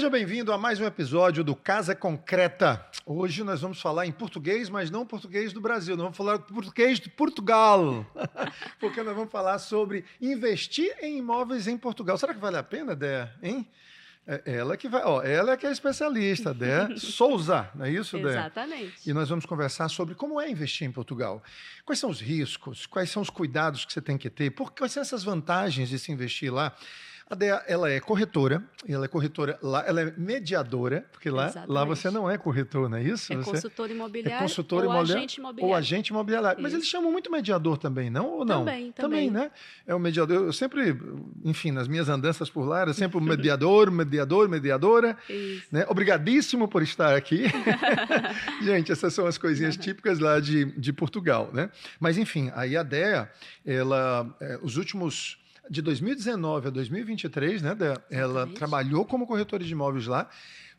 Seja bem-vindo a mais um episódio do Casa Concreta. Hoje nós vamos falar em português, mas não português do Brasil. Nós vamos falar português de Portugal. Porque nós vamos falar sobre investir em imóveis em Portugal. Será que vale a pena, Dé? Hein? Ela que vai, ela é que é especialista, Dé Souza, não é isso, Dé? Exatamente. E nós vamos conversar sobre como é investir em Portugal. Quais são os riscos, quais são os cuidados que você tem que ter, quais são essas vantagens de se investir lá. A Dea, ela é corretora lá, ela é mediadora, porque lá você não é corretor, não é isso? É você consultor imobiliário, consultor ou imobiliário agente imobiliário. ou agente imobiliário. Mas Isso. eles chamam muito mediador também, não? Ou não? Também, né? É o mediador. Eu sempre, enfim, nas minhas andanças por lá, era sempre o mediadora. Isso. Né? Obrigadíssimo por estar aqui. Gente, essas são as coisinhas típicas lá de Portugal, né? Mas, enfim, aí a Dea, ela, os últimos... De 2019 a 2023, né, ela trabalhou como corretora de imóveis lá,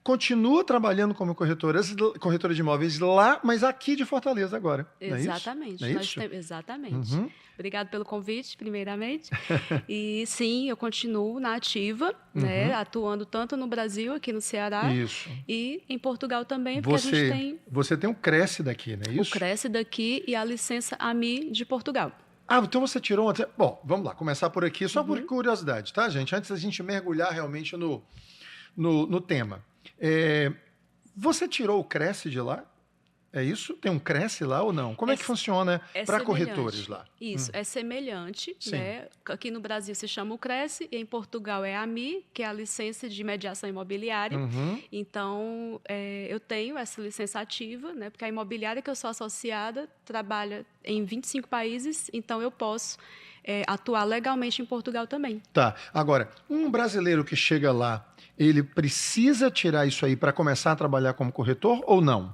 continua trabalhando como corretora de imóveis lá, mas aqui de Fortaleza agora. Exatamente. Não é isso? Exatamente. Uhum. Obrigado pelo convite, primeiramente. E sim, eu continuo na ativa, né, atuando tanto no Brasil, aqui no Ceará, e em Portugal também, porque a gente tem... Você tem o Cresce daqui, não é isso? O Cresce daqui e a licença AMI de Portugal. Ah, então você tirou... Bom, vamos lá, começar por aqui, só por curiosidade, tá, gente? Antes da gente mergulhar realmente no tema. Você tirou o Cresce de lá? É isso? Tem um Cresce lá ou não? Como é que funciona para corretores lá? Isso, é semelhante. Né? Aqui no Brasil se chama o Cresce, e em Portugal é a AMI, que é a licença de mediação imobiliária. Então, eu tenho essa licença ativa, né? Porque a imobiliária que eu sou associada trabalha em 25 países, então eu posso atuar legalmente em Portugal também. Tá. Agora, um brasileiro que chega lá, ele precisa tirar isso aí para começar a trabalhar como corretor ou não?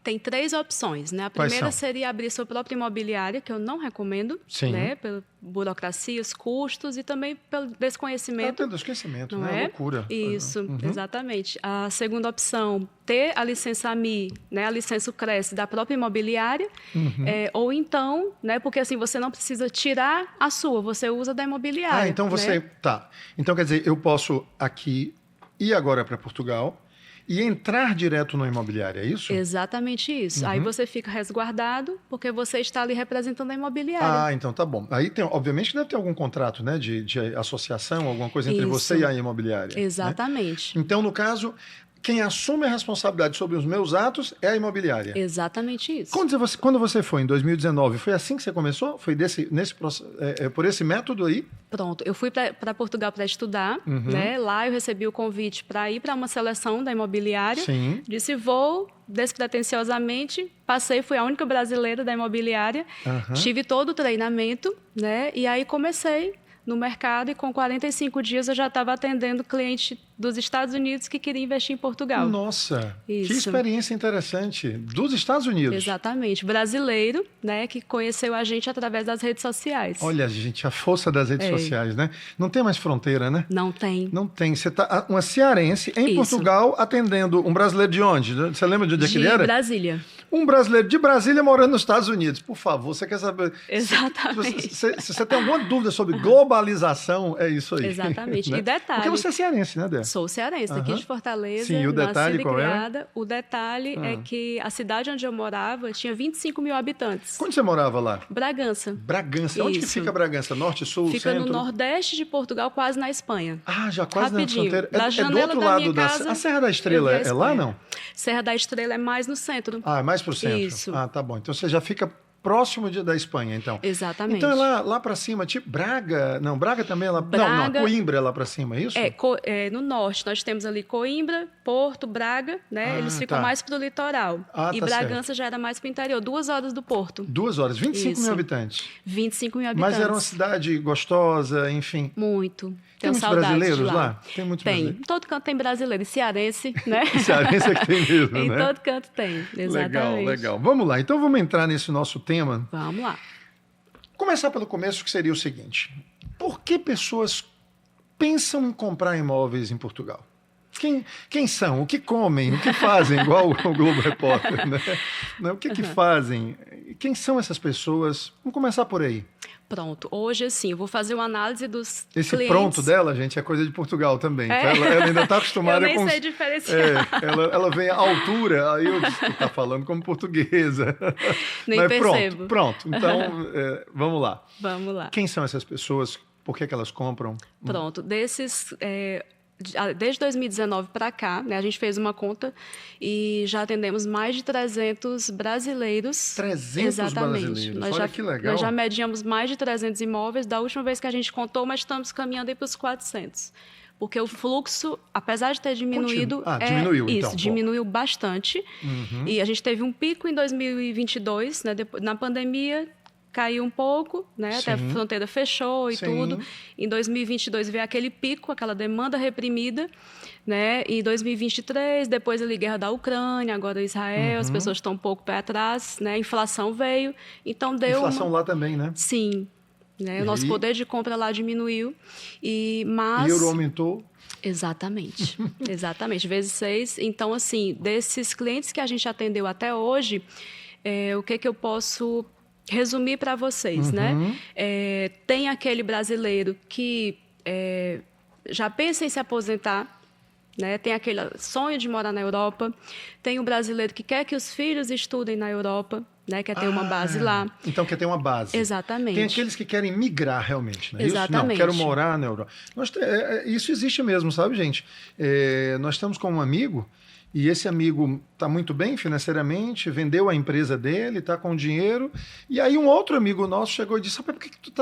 Tem 3 opções, né? A primeira seria abrir sua própria imobiliária, que eu não recomendo, né? Pela burocracias, custos e também pelo desconhecimento. Pelo desconhecimento, né? É Loucura. Isso, exatamente. A segunda opção, ter a licença AMI, né? A licença Cresce da própria imobiliária, ou então, né? Porque assim, você não precisa tirar a sua, você usa da imobiliária. Ah, então você... Né? Tá. Então, quer dizer, eu posso aqui ir agora para Portugal e entrar direto na imobiliária, é isso? Exatamente isso. Aí você fica resguardado, porque você está ali representando a imobiliária. Ah, então tá bom. Aí, obviamente, deve ter algum contrato, né, de associação, alguma coisa entre você e a imobiliária. Exatamente. Né? Então, no caso, quem assume a responsabilidade sobre os meus atos é a imobiliária. Exatamente isso. Quando você foi, em 2019, foi assim que você começou? Foi por esse método aí? Pronto, eu fui para Portugal para estudar, né? Lá eu recebi o convite para ir para uma seleção da imobiliária. Sim. Disse vou, despretensiosamente, passei, fui a única brasileira da imobiliária, tive todo o treinamento, né? E aí comecei no mercado e com 45 dias eu já estava atendendo cliente dos Estados Unidos que queria investir em Portugal. Nossa, isso. Que experiência interessante. Dos Estados Unidos. Exatamente. Brasileiro, né, que conheceu a gente através das redes sociais. Olha, gente, a força das redes sociais, né? Não tem mais fronteira, né? Não tem. Não tem. Você tá uma cearense em Portugal atendendo um brasileiro de onde? Você lembra de onde ele era? De Brasília. Um brasileiro de Brasília morando nos Estados Unidos. Por favor, você quer saber... Exatamente. Se você tem alguma dúvida sobre globalização, é isso aí. Exatamente. Né? E detalhe... Porque você é cearense, né, Dé? Sou cearense, daqui de Fortaleza. Sim, e o detalhe qual era? O detalhe é que a cidade onde eu morava tinha 25 mil habitantes. Onde você morava lá? Bragança. Bragança. Onde que fica Bragança? Norte, sul, fica centro? No nordeste de Portugal, quase na Espanha. Ah, já quase rapidinho. Na fronteira. Da É do outro lado da casa, a Serra da Estrela é lá, não? Serra da Estrela é mais no centro. Ah, é mais pro centro. Isso. Ah, tá bom. Então você já fica próximo da Espanha, então. Exatamente. Então é lá para cima, tipo Braga. Não, Braga também é lá. Não, Coimbra é lá para cima, é isso? No norte nós temos ali Coimbra, Porto, Braga, né? Eles ficam mais pro litoral. E Bragança já era mais pro interior, 2 horas do Porto. 2 horas, 25 mil habitantes. 25 mil habitantes. Mas era uma cidade gostosa, enfim. Muito. Tem muitos brasileiros lá? Tem muitos brasileiros. Em todo canto tem brasileiro. E cearense, né? Cearense é que tem mesmo, né? Em todo canto tem, exatamente. Legal. Vamos lá. Então vamos entrar nesse nosso tema. Vamos lá. Começar pelo começo, que seria o seguinte. Por que pessoas pensam em comprar imóveis em Portugal? Quem são? O que comem? O que fazem? Igual o Globo Repórter, né? O que fazem? Quem são essas pessoas? Vamos começar por aí. Pronto. Hoje, assim, eu vou fazer uma análise dos Esse clientes. pronto dela, gente, é coisa de Portugal também. Tá? Ela ainda está acostumada eu nem com... sei diferenciar. Ela vem à altura, aí eu disse que está falando como portuguesa. Nem Mas percebo. Pronto. Então, vamos lá. Vamos lá. Quem são essas pessoas? Por que elas compram? Pronto. Desde 2019 para cá, né, a gente fez uma conta e já atendemos mais de 300 brasileiros. 300 Exatamente. brasileiros, olha que legal. Nós já medíamos mais de 300 imóveis da última vez que a gente contou, mas estamos caminhando aí para os 400. Porque o fluxo, apesar de ter diminuído... diminuiu, isso, então. Diminuiu bastante. E a gente teve um pico em 2022, né, na pandemia... Caiu um pouco, né? Até a fronteira fechou e tudo. Em 2022 veio aquele pico, aquela demanda reprimida, né? Em 2023, depois ali guerra da Ucrânia, agora Israel, as pessoas estão um pouco pé atrás, né? A inflação veio, então deu inflação lá também, né? Sim, né? O nosso poder de compra lá diminuiu mas e o euro aumentou. Exatamente, exatamente, vezes 6. Então, assim, desses clientes que a gente atendeu até hoje, o que eu posso resumir para vocês, né? Tem aquele brasileiro que já pensa em se aposentar, né? Tem aquele sonho de morar na Europa. Tem o brasileiro que quer que os filhos estudem na Europa, né? Quer ter uma base lá. Então quer ter uma base. Exatamente. Tem aqueles que querem migrar realmente, né? Exatamente. Isso? Não, quero morar na Europa. Isso existe mesmo, sabe, gente? Nós estamos com um amigo. E esse amigo está muito bem financeiramente, vendeu a empresa dele, está com dinheiro. E aí um outro amigo nosso chegou e disse, por que tu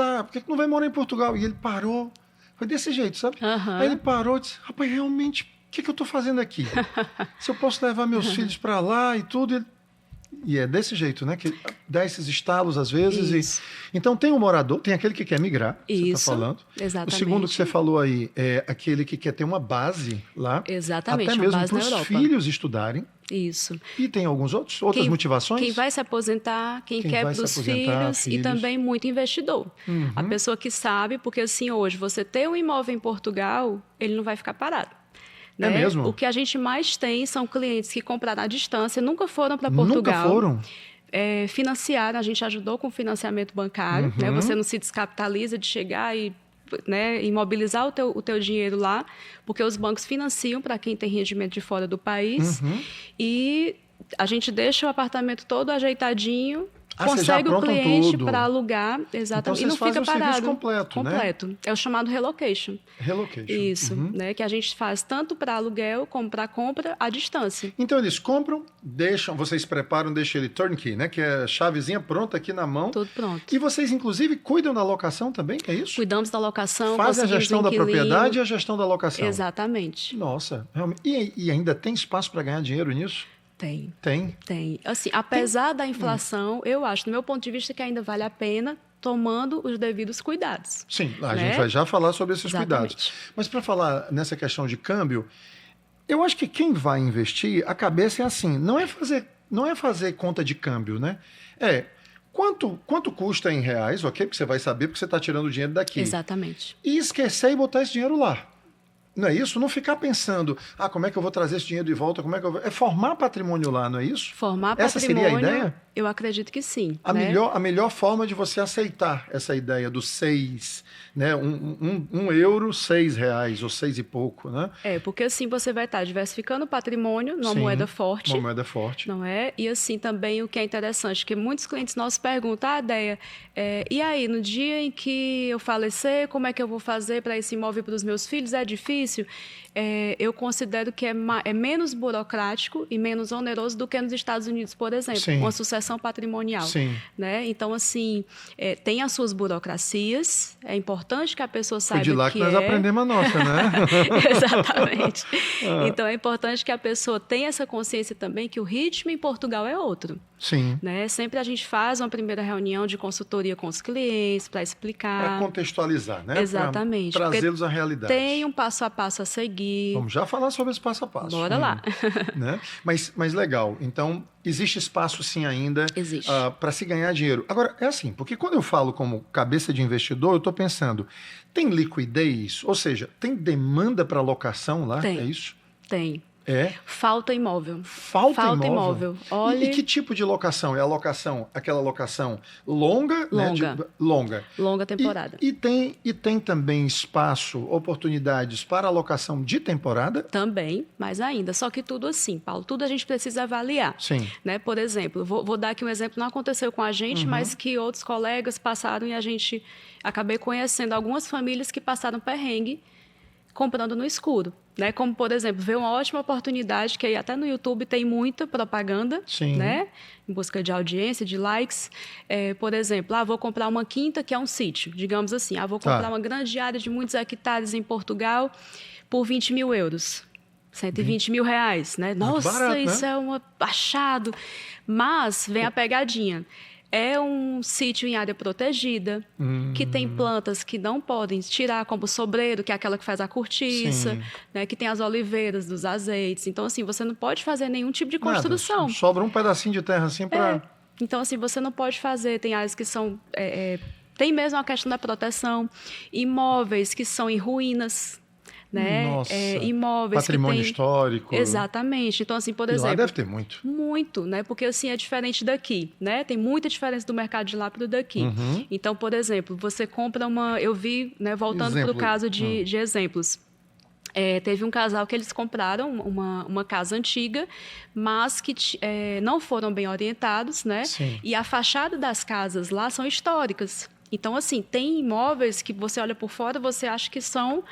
não vai morar em Portugal? E ele parou. Foi desse jeito, sabe? Aí ele parou e disse, rapaz, realmente, o que eu estou fazendo aqui? Se eu posso levar meus filhos para lá e tudo... E é desse jeito, né? Que dá esses estalos às vezes. Então tem um morador, tem aquele que quer migrar, você está falando. Exatamente. O segundo que você falou aí é aquele que quer ter uma base lá. Exatamente. Até mesmo para os filhos estudarem. Isso. E tem outras motivações? Quem vai se aposentar, quem quer para os filhos e também muito investidor. A pessoa que sabe, porque assim, hoje, você ter um imóvel em Portugal, ele não vai ficar parado. Né? É mesmo? O que a gente mais tem são clientes que compraram à distância, nunca foram para Portugal. Nunca foram? Financiaram, a gente ajudou com financiamento bancário. Né? Você não se descapitaliza de chegar e imobilizar o teu dinheiro lá, porque os bancos financiam para quem tem rendimento de fora do país. E a gente deixa o apartamento todo ajeitadinho, consegue o cliente para alugar, exatamente, então, e não fica parado. Completo, né? É o chamado relocation. Isso, né? Que a gente faz tanto para aluguel como para compra à distância. Então eles compram, vocês preparam, deixam ele turnkey, né? Que é a chavezinha pronta aqui na mão. Tudo pronto. E vocês, inclusive, cuidam da locação também, é isso? Cuidamos da locação. Fazem a gestão da propriedade e a gestão da locação. Exatamente. Nossa, realmente. E ainda tem espaço para ganhar dinheiro nisso? Tem. Tem. Assim, apesar da inflação, eu acho, do meu ponto de vista, que ainda vale a pena tomando os devidos cuidados. Sim, a gente vai já falar sobre esses cuidados. Mas para falar nessa questão de câmbio, eu acho que quem vai investir, a cabeça é assim, não é fazer conta de câmbio, né? Quanto custa em reais, ok? Porque você vai saber porque você está tirando o dinheiro daqui. Exatamente. E esquecer e botar esse dinheiro lá. Não é isso? Não ficar pensando, como é que eu vou trazer esse dinheiro de volta, como é que eu vou... É formar patrimônio lá, não é isso? Formar Essa patrimônio, seria a ideia? Eu acredito que sim. A melhor forma de você aceitar essa ideia do 6, né? Um euro, 6 reais, ou 6 e pouco, né? Porque assim você vai estar diversificando o patrimônio numa moeda forte. Uma moeda forte. Não é? E assim também o que é interessante, que muitos clientes nossos perguntam, Déia, e aí, no dia em que eu falecer, como é que eu vou fazer para esse imóvel para os meus filhos? É difícil? Eu considero que é menos burocrático e menos oneroso do que nos Estados Unidos, por exemplo, uma sucessão patrimonial. Né? Então, assim, tem as suas burocracias, é importante que a pessoa saiba que Foi de lá que nós aprendemos a nossa, né? Exatamente. Então, é importante que a pessoa tenha essa consciência também que o ritmo em Portugal é outro. Sim. Né? Sempre a gente faz uma primeira reunião de consultoria com os clientes para explicar. Para contextualizar, né? Exatamente. Para trazê-los à realidade. Tem um passo a passo a seguir. Vamos já falar sobre esse passo a passo. Bora lá. Né? Mas legal. Então, existe espaço sim ainda para se ganhar dinheiro. Agora, é assim, porque quando eu falo como cabeça de investidor, eu estou pensando, tem liquidez? Ou seja, tem demanda para locação lá? Tem. É isso? Tem. É? Falta imóvel. Falta imóvel? Olha... E que tipo de locação? É a locação, aquela locação longa? Longa. Né? Longa. Longa temporada. E tem também espaço, oportunidades para alocação de temporada? Também, mais ainda. Só que tudo assim, Paulo, tudo a gente precisa avaliar. Sim. Né? Por exemplo, vou dar aqui um exemplo, não aconteceu com a gente, mas que outros colegas passaram e a gente acabei conhecendo algumas famílias que passaram perrengue comprando no escuro. Né? Como, por exemplo, ver uma ótima oportunidade, que aí até no YouTube tem muita propaganda, né? Em busca de audiência, de likes. Por exemplo, vou comprar uma quinta que é um sítio, digamos assim. Vou comprar uma grande área de muitos hectares em Portugal por 20 mil euros. 120 mil reais, né? Nossa, barato, isso né? é um achado. Mas vem a pegadinha. É um sítio em área protegida, que tem plantas que não podem tirar, como o sobreiro, que é aquela que faz a cortiça, né, que tem as oliveiras dos azeites. Então, assim, você não pode fazer nenhum tipo de construção. Nada, sobra um pedacinho de terra assim para... Então, assim, você não pode fazer. Tem áreas que são... tem mesmo a questão da proteção. Imóveis que são em ruínas, né? Nossa, imóveis patrimônio que tem... histórico. Exatamente. Então, assim, por E exemplo... lá deve ter muito. Muito, né? Porque, assim, é diferente daqui, né? Tem muita diferença do mercado de lá para o daqui. Então, por exemplo, você compra uma... Eu vi, né? Voltando para o caso de exemplos. Teve um casal que eles compraram uma casa antiga, mas que não foram bem orientados, né? Sim. E a fachada das casas lá são históricas. Então, assim, tem imóveis que você olha por fora, você acha que são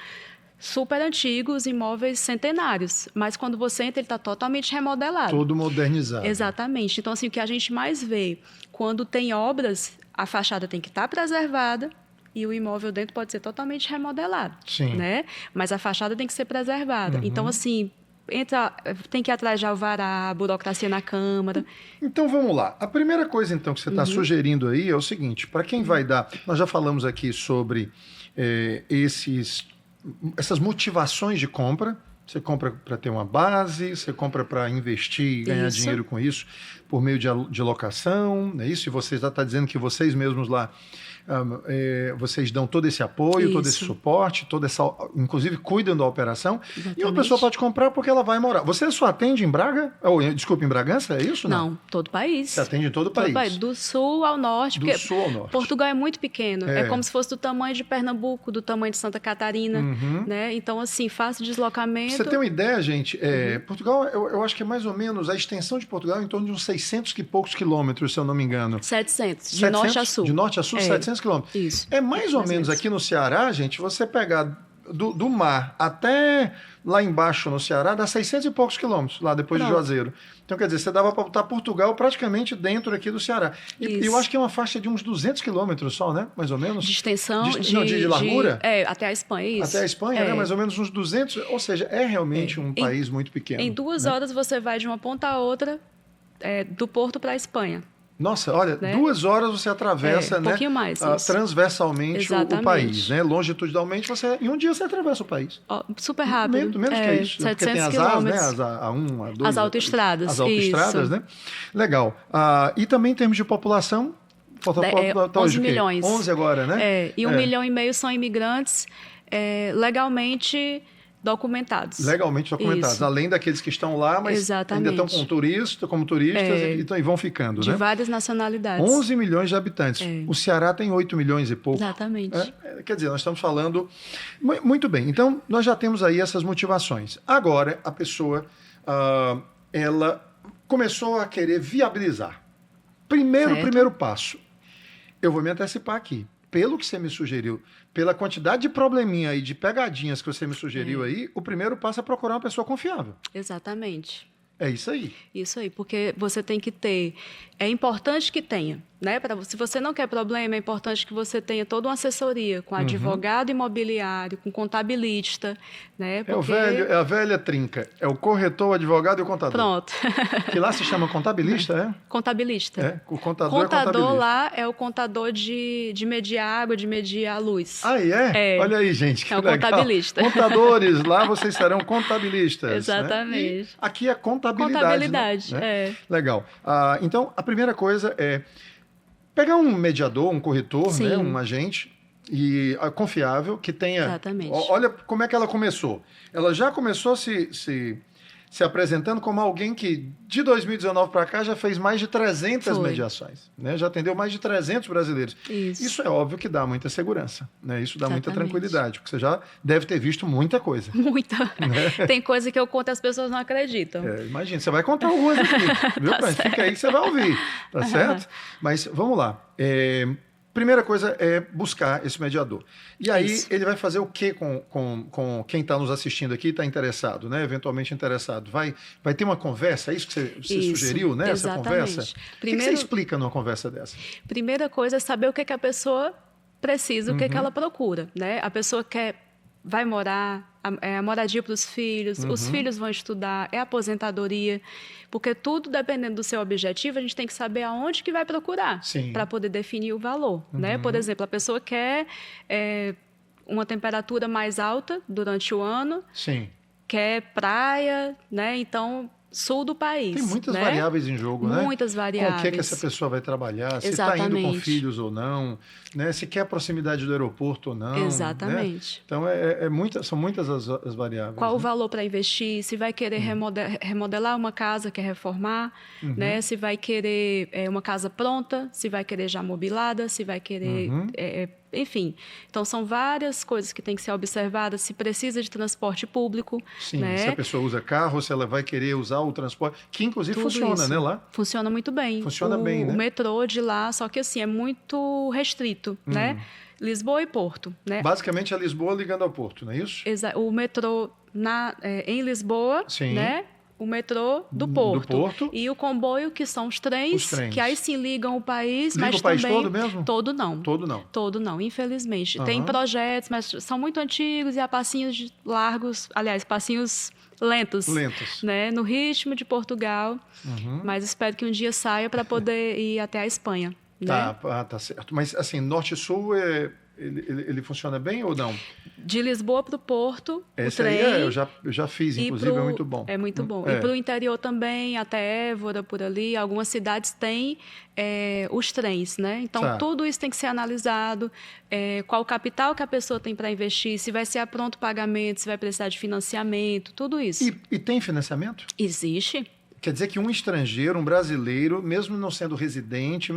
super antigos, imóveis centenários. Mas quando você entra, ele está totalmente remodelado. Todo modernizado. Exatamente. Então, assim, o que a gente mais vê, quando tem obras, a fachada tem que estar preservada e o imóvel dentro pode ser totalmente remodelado. Sim. Né? Mas a fachada tem que ser preservada. Então, assim, tem que ir atrás de alvará, burocracia na Câmara. Então, vamos lá. A primeira coisa, então, que você está sugerindo aí é o seguinte, para quem vai dar... Nós já falamos aqui sobre essas motivações de compra. Você compra para ter uma base, você compra para investir e ganhar dinheiro com isso por meio de locação, é isso? E você já está dizendo que vocês mesmos lá, vocês dão todo esse apoio, todo esse suporte, inclusive cuidam da operação. Exatamente. E uma pessoa pode comprar porque ela vai morar. Você só atende em Braga? Desculpa, em Bragança, é isso? Não, todo o país. Você atende em todo o país? Do sul ao norte. Do sul ao norte. Portugal é muito pequeno. É como se fosse do tamanho de Pernambuco, do tamanho de Santa Catarina. Né? Então, assim, fácil deslocamento. Você tem uma ideia, gente? Portugal, eu acho que é mais ou menos, a extensão de Portugal é em torno de uns 600 e poucos quilômetros, se eu não me engano. 700, de norte a sul. De norte a sul, 700 quilômetros. Isso. É mais ou menos aqui no Ceará, gente, você pegar do mar até lá embaixo no Ceará, dá 600 e poucos quilômetros, lá depois de Juazeiro. Então, quer dizer, você dava para botar Portugal praticamente dentro aqui do Ceará. E eu acho que é uma faixa de uns 200 quilômetros só, né? Mais ou menos. De extensão. De largura? Até a Espanha, isso. Até a Espanha, né? Mais ou menos uns 200. Ou seja, é realmente um país muito pequeno. Em 2 horas você vai de uma ponta a outra, do Porto para a Espanha. Nossa, olha, 2 horas você atravessa, um pouquinho mais, transversalmente o país, né? Longitudinalmente, em um dia você atravessa o país. Super rápido. Menos que isso. 700 porque tem as As, né? As A1, A2. As autoestradas. As autoestradas, né? Legal. E também em termos de população, 11 milhões. 11 agora, né? E 1,5 milhão são imigrantes legalmente documentados. Legalmente documentados, além daqueles que estão lá, mas ainda estão como turistas e vão ficando, de várias nacionalidades. 11 milhões de habitantes. O Ceará tem 8 milhões e pouco. Exatamente. Quer dizer, nós estamos falando... Muito bem, então nós já temos aí essas motivações. Agora, a pessoa, ela começou a querer viabilizar. Primeiro passo. Eu vou me antecipar aqui. Pelo que você me sugeriu, pela quantidade de probleminha e de pegadinhas que você me sugeriu aí, o primeiro passo é procurar uma pessoa confiável. Exatamente. É isso aí. Isso aí, porque você tem que ter... É importante que tenha, né? Se você não quer problema, é importante que você tenha toda uma assessoria com advogado imobiliário, com contabilista, né? Porque... É a velha trinca. É o corretor, o advogado e o contador. Pronto. Que lá se chama contabilista, é? Contabilista. O contador é contabilista. Lá é o contador de medir a água, de medir a luz. Olha aí, gente, que legal. É o contabilista. Contadores, lá vocês serão contabilistas. Exatamente. Né? Aqui é contabilidade. Né? Legal. Então, a primeira coisa é pegar um mediador, um corretor, né, um agente, e confiável, que tenha... Exatamente. Olha como é que ela começou. Ela já começou se apresentando como alguém que, de 2019 para cá, já fez mais de 300 mediações. Né? Já atendeu mais de 300 brasileiros. Isso é óbvio que dá muita segurança. Né? Isso dá muita tranquilidade, porque você já deve ter visto muita coisa. Muita. Né? Tem coisa que eu conto e as pessoas não acreditam. Imagina, você vai contar algumas aqui. Viu? Tá Fica aí que você vai ouvir. Tá certo? Mas vamos lá. Primeira coisa é buscar esse mediador. E aí ele vai fazer o que com quem está nos assistindo aqui e está interessado, né? Eventualmente interessado. Vai ter uma conversa, é isso que você sugeriu, né? Essa conversa? Primeiro, o que você explica numa conversa dessa? Primeira coisa é saber o que a pessoa precisa, o que ela procura, né? A pessoa vai morar, a moradia para os filhos filhos vão estudar, é aposentadoria, porque tudo dependendo do seu objetivo, a gente tem que saber aonde que vai procurar para poder definir o valor. Né? Por exemplo, a pessoa quer uma temperatura mais alta durante o ano, quer praia, né? Então... sul do país. Tem muitas variáveis em jogo, né? Muitas variáveis. Com o que essa pessoa vai trabalhar, se está indo com filhos ou não, né? Se quer proximidade do aeroporto ou não. Exatamente. Né? Então, são muitas as variáveis. Qual o valor para investir? Se vai querer remodelar uma casa, quer reformar, né? Se vai querer uma casa pronta, se vai querer já mobilada, se vai querer... enfim, então são várias coisas que têm que ser observadas. Se precisa de transporte público. Sim, né? Se a pessoa usa carro, se ela vai querer usar o transporte, que inclusive funciona, né, lá? Funciona muito bem. Funciona bem, né? O metrô de lá, só que assim, é muito restrito, né? Lisboa e Porto, né? Basicamente é Lisboa ligando ao Porto, não é isso? O metrô em Lisboa, né? O metrô do Porto. E o comboio, que são os trens, que aí sim ligam o país, mas também... Liga o país todo mesmo? Todo não. Todo não? Todo não, infelizmente. Tem projetos, mas são muito antigos e há passinhos largos, aliás, passinhos lentos. Né? No ritmo de Portugal, mas espero que um dia saia para poder ir até a Espanha. Né? Tá certo. Mas assim, Norte e Sul ele funciona bem ou não? De Lisboa para o Porto, Esse o trem... aí eu já fiz, inclusive, é muito bom. É muito bom. E para o interior também, até Évora, por ali, algumas cidades têm os trens, né? Então, tudo isso tem que ser analisado, qual o capital que a pessoa tem para investir, se vai ser a pronto pagamento, se vai precisar de financiamento, tudo isso. E tem financiamento? Existe. Quer dizer que um estrangeiro, um brasileiro, mesmo não sendo residente,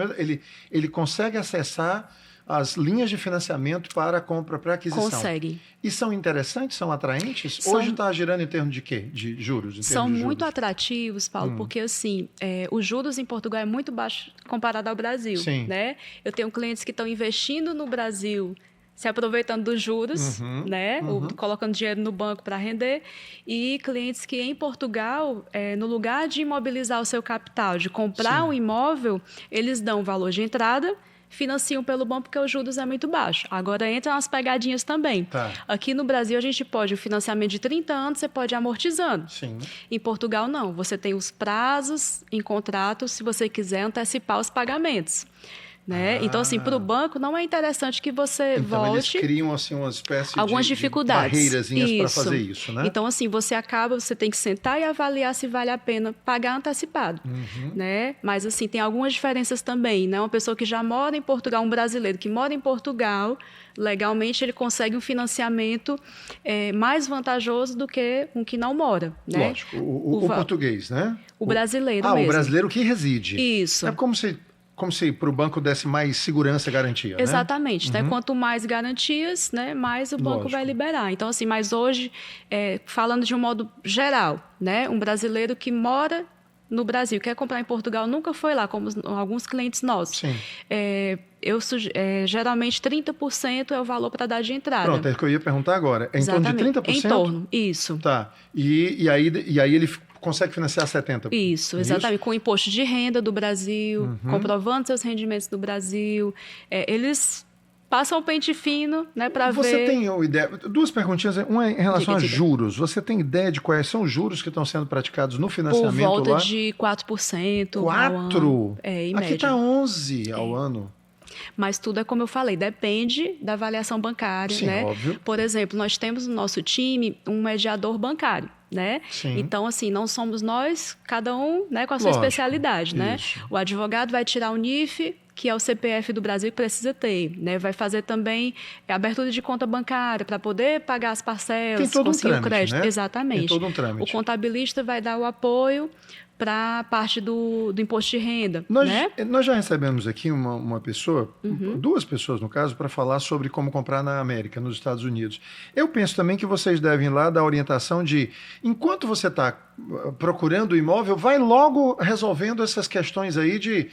ele consegue acessar as linhas de financiamento para compra, para aquisição. Consegue. E são interessantes, são atraentes? Hoje está girando em torno de quê? De juros? São muito atrativos, Paulo, porque assim, os juros em Portugal é muito baixo comparado ao Brasil. Né? Eu tenho clientes que estão investindo no Brasil, se aproveitando dos juros, né? Colocando dinheiro no banco para render, e clientes que em Portugal, no lugar de imobilizar o seu capital, de comprar um imóvel, eles dão o valor de entrada, financiam pelo banco porque os juros é muito baixo. Agora entram as pegadinhas também. Aqui no Brasil a gente pode, o financiamento de 30 anos você pode ir amortizando. Em Portugal não, você tem os prazos em contrato se você quiser antecipar os pagamentos. Né? Então, assim, para o banco não é interessante que você volte... Eles criam, assim, uma espécie algumas dificuldades. De barreirazinhas para fazer isso, né? Então, assim, você tem que sentar e avaliar se vale a pena pagar antecipado, né? Mas, assim, tem algumas diferenças também, né? Uma pessoa que já mora em Portugal, um brasileiro que mora em Portugal, legalmente ele consegue um financiamento mais vantajoso do que um que não mora, né? Lógico, o português, né? O brasileiro mesmo. O brasileiro que reside. Isso. É como se para o banco desse mais segurança e garantia, né? Exatamente. Né? Quanto mais garantias, né, mais o banco vai liberar. Então, assim, mas hoje, falando de um modo geral, né, um brasileiro que mora no Brasil, quer comprar em Portugal, nunca foi lá, como alguns clientes nossos. Geralmente 30% é o valor para dar de entrada. Pronto, é o que eu ia perguntar agora. É em torno de 30%? Em torno, isso. Tá. E aí ele consegue financiar 70%? Isso, exatamente. Isso? Com imposto de renda do Brasil, comprovando seus rendimentos do Brasil. Eles passam o pente fino, né, para ver... Você tem ideia... Duas perguntinhas. Uma em relação a juros. Você tem ideia de quais são os juros que estão sendo praticados no financiamento lá? Por volta de 4%. 4%? Em Aqui média. está 11% ao ano. Mas tudo é como eu falei, depende da avaliação bancária, Sim, né? óbvio. Por exemplo, nós temos no nosso time um mediador bancário, né? Sim. Então, assim, não somos nós, cada um, né, com a sua Lógico, especialidade, né? isso. O advogado vai tirar o NIF, que é o CPF do Brasil que precisa ter, né? Vai fazer também a abertura de conta bancária para poder pagar as parcelas, Tem todo conseguir um trâmite, o crédito. né? Exatamente. Tem todo um trâmite. O contabilista vai dar o apoio para a parte do imposto de renda, né? Nós já recebemos aqui uma pessoa, duas pessoas no caso, para falar sobre como comprar na América, nos Estados Unidos. Eu penso também que vocês devem lá dar orientação de, enquanto você está procurando o imóvel, vai logo resolvendo essas questões aí de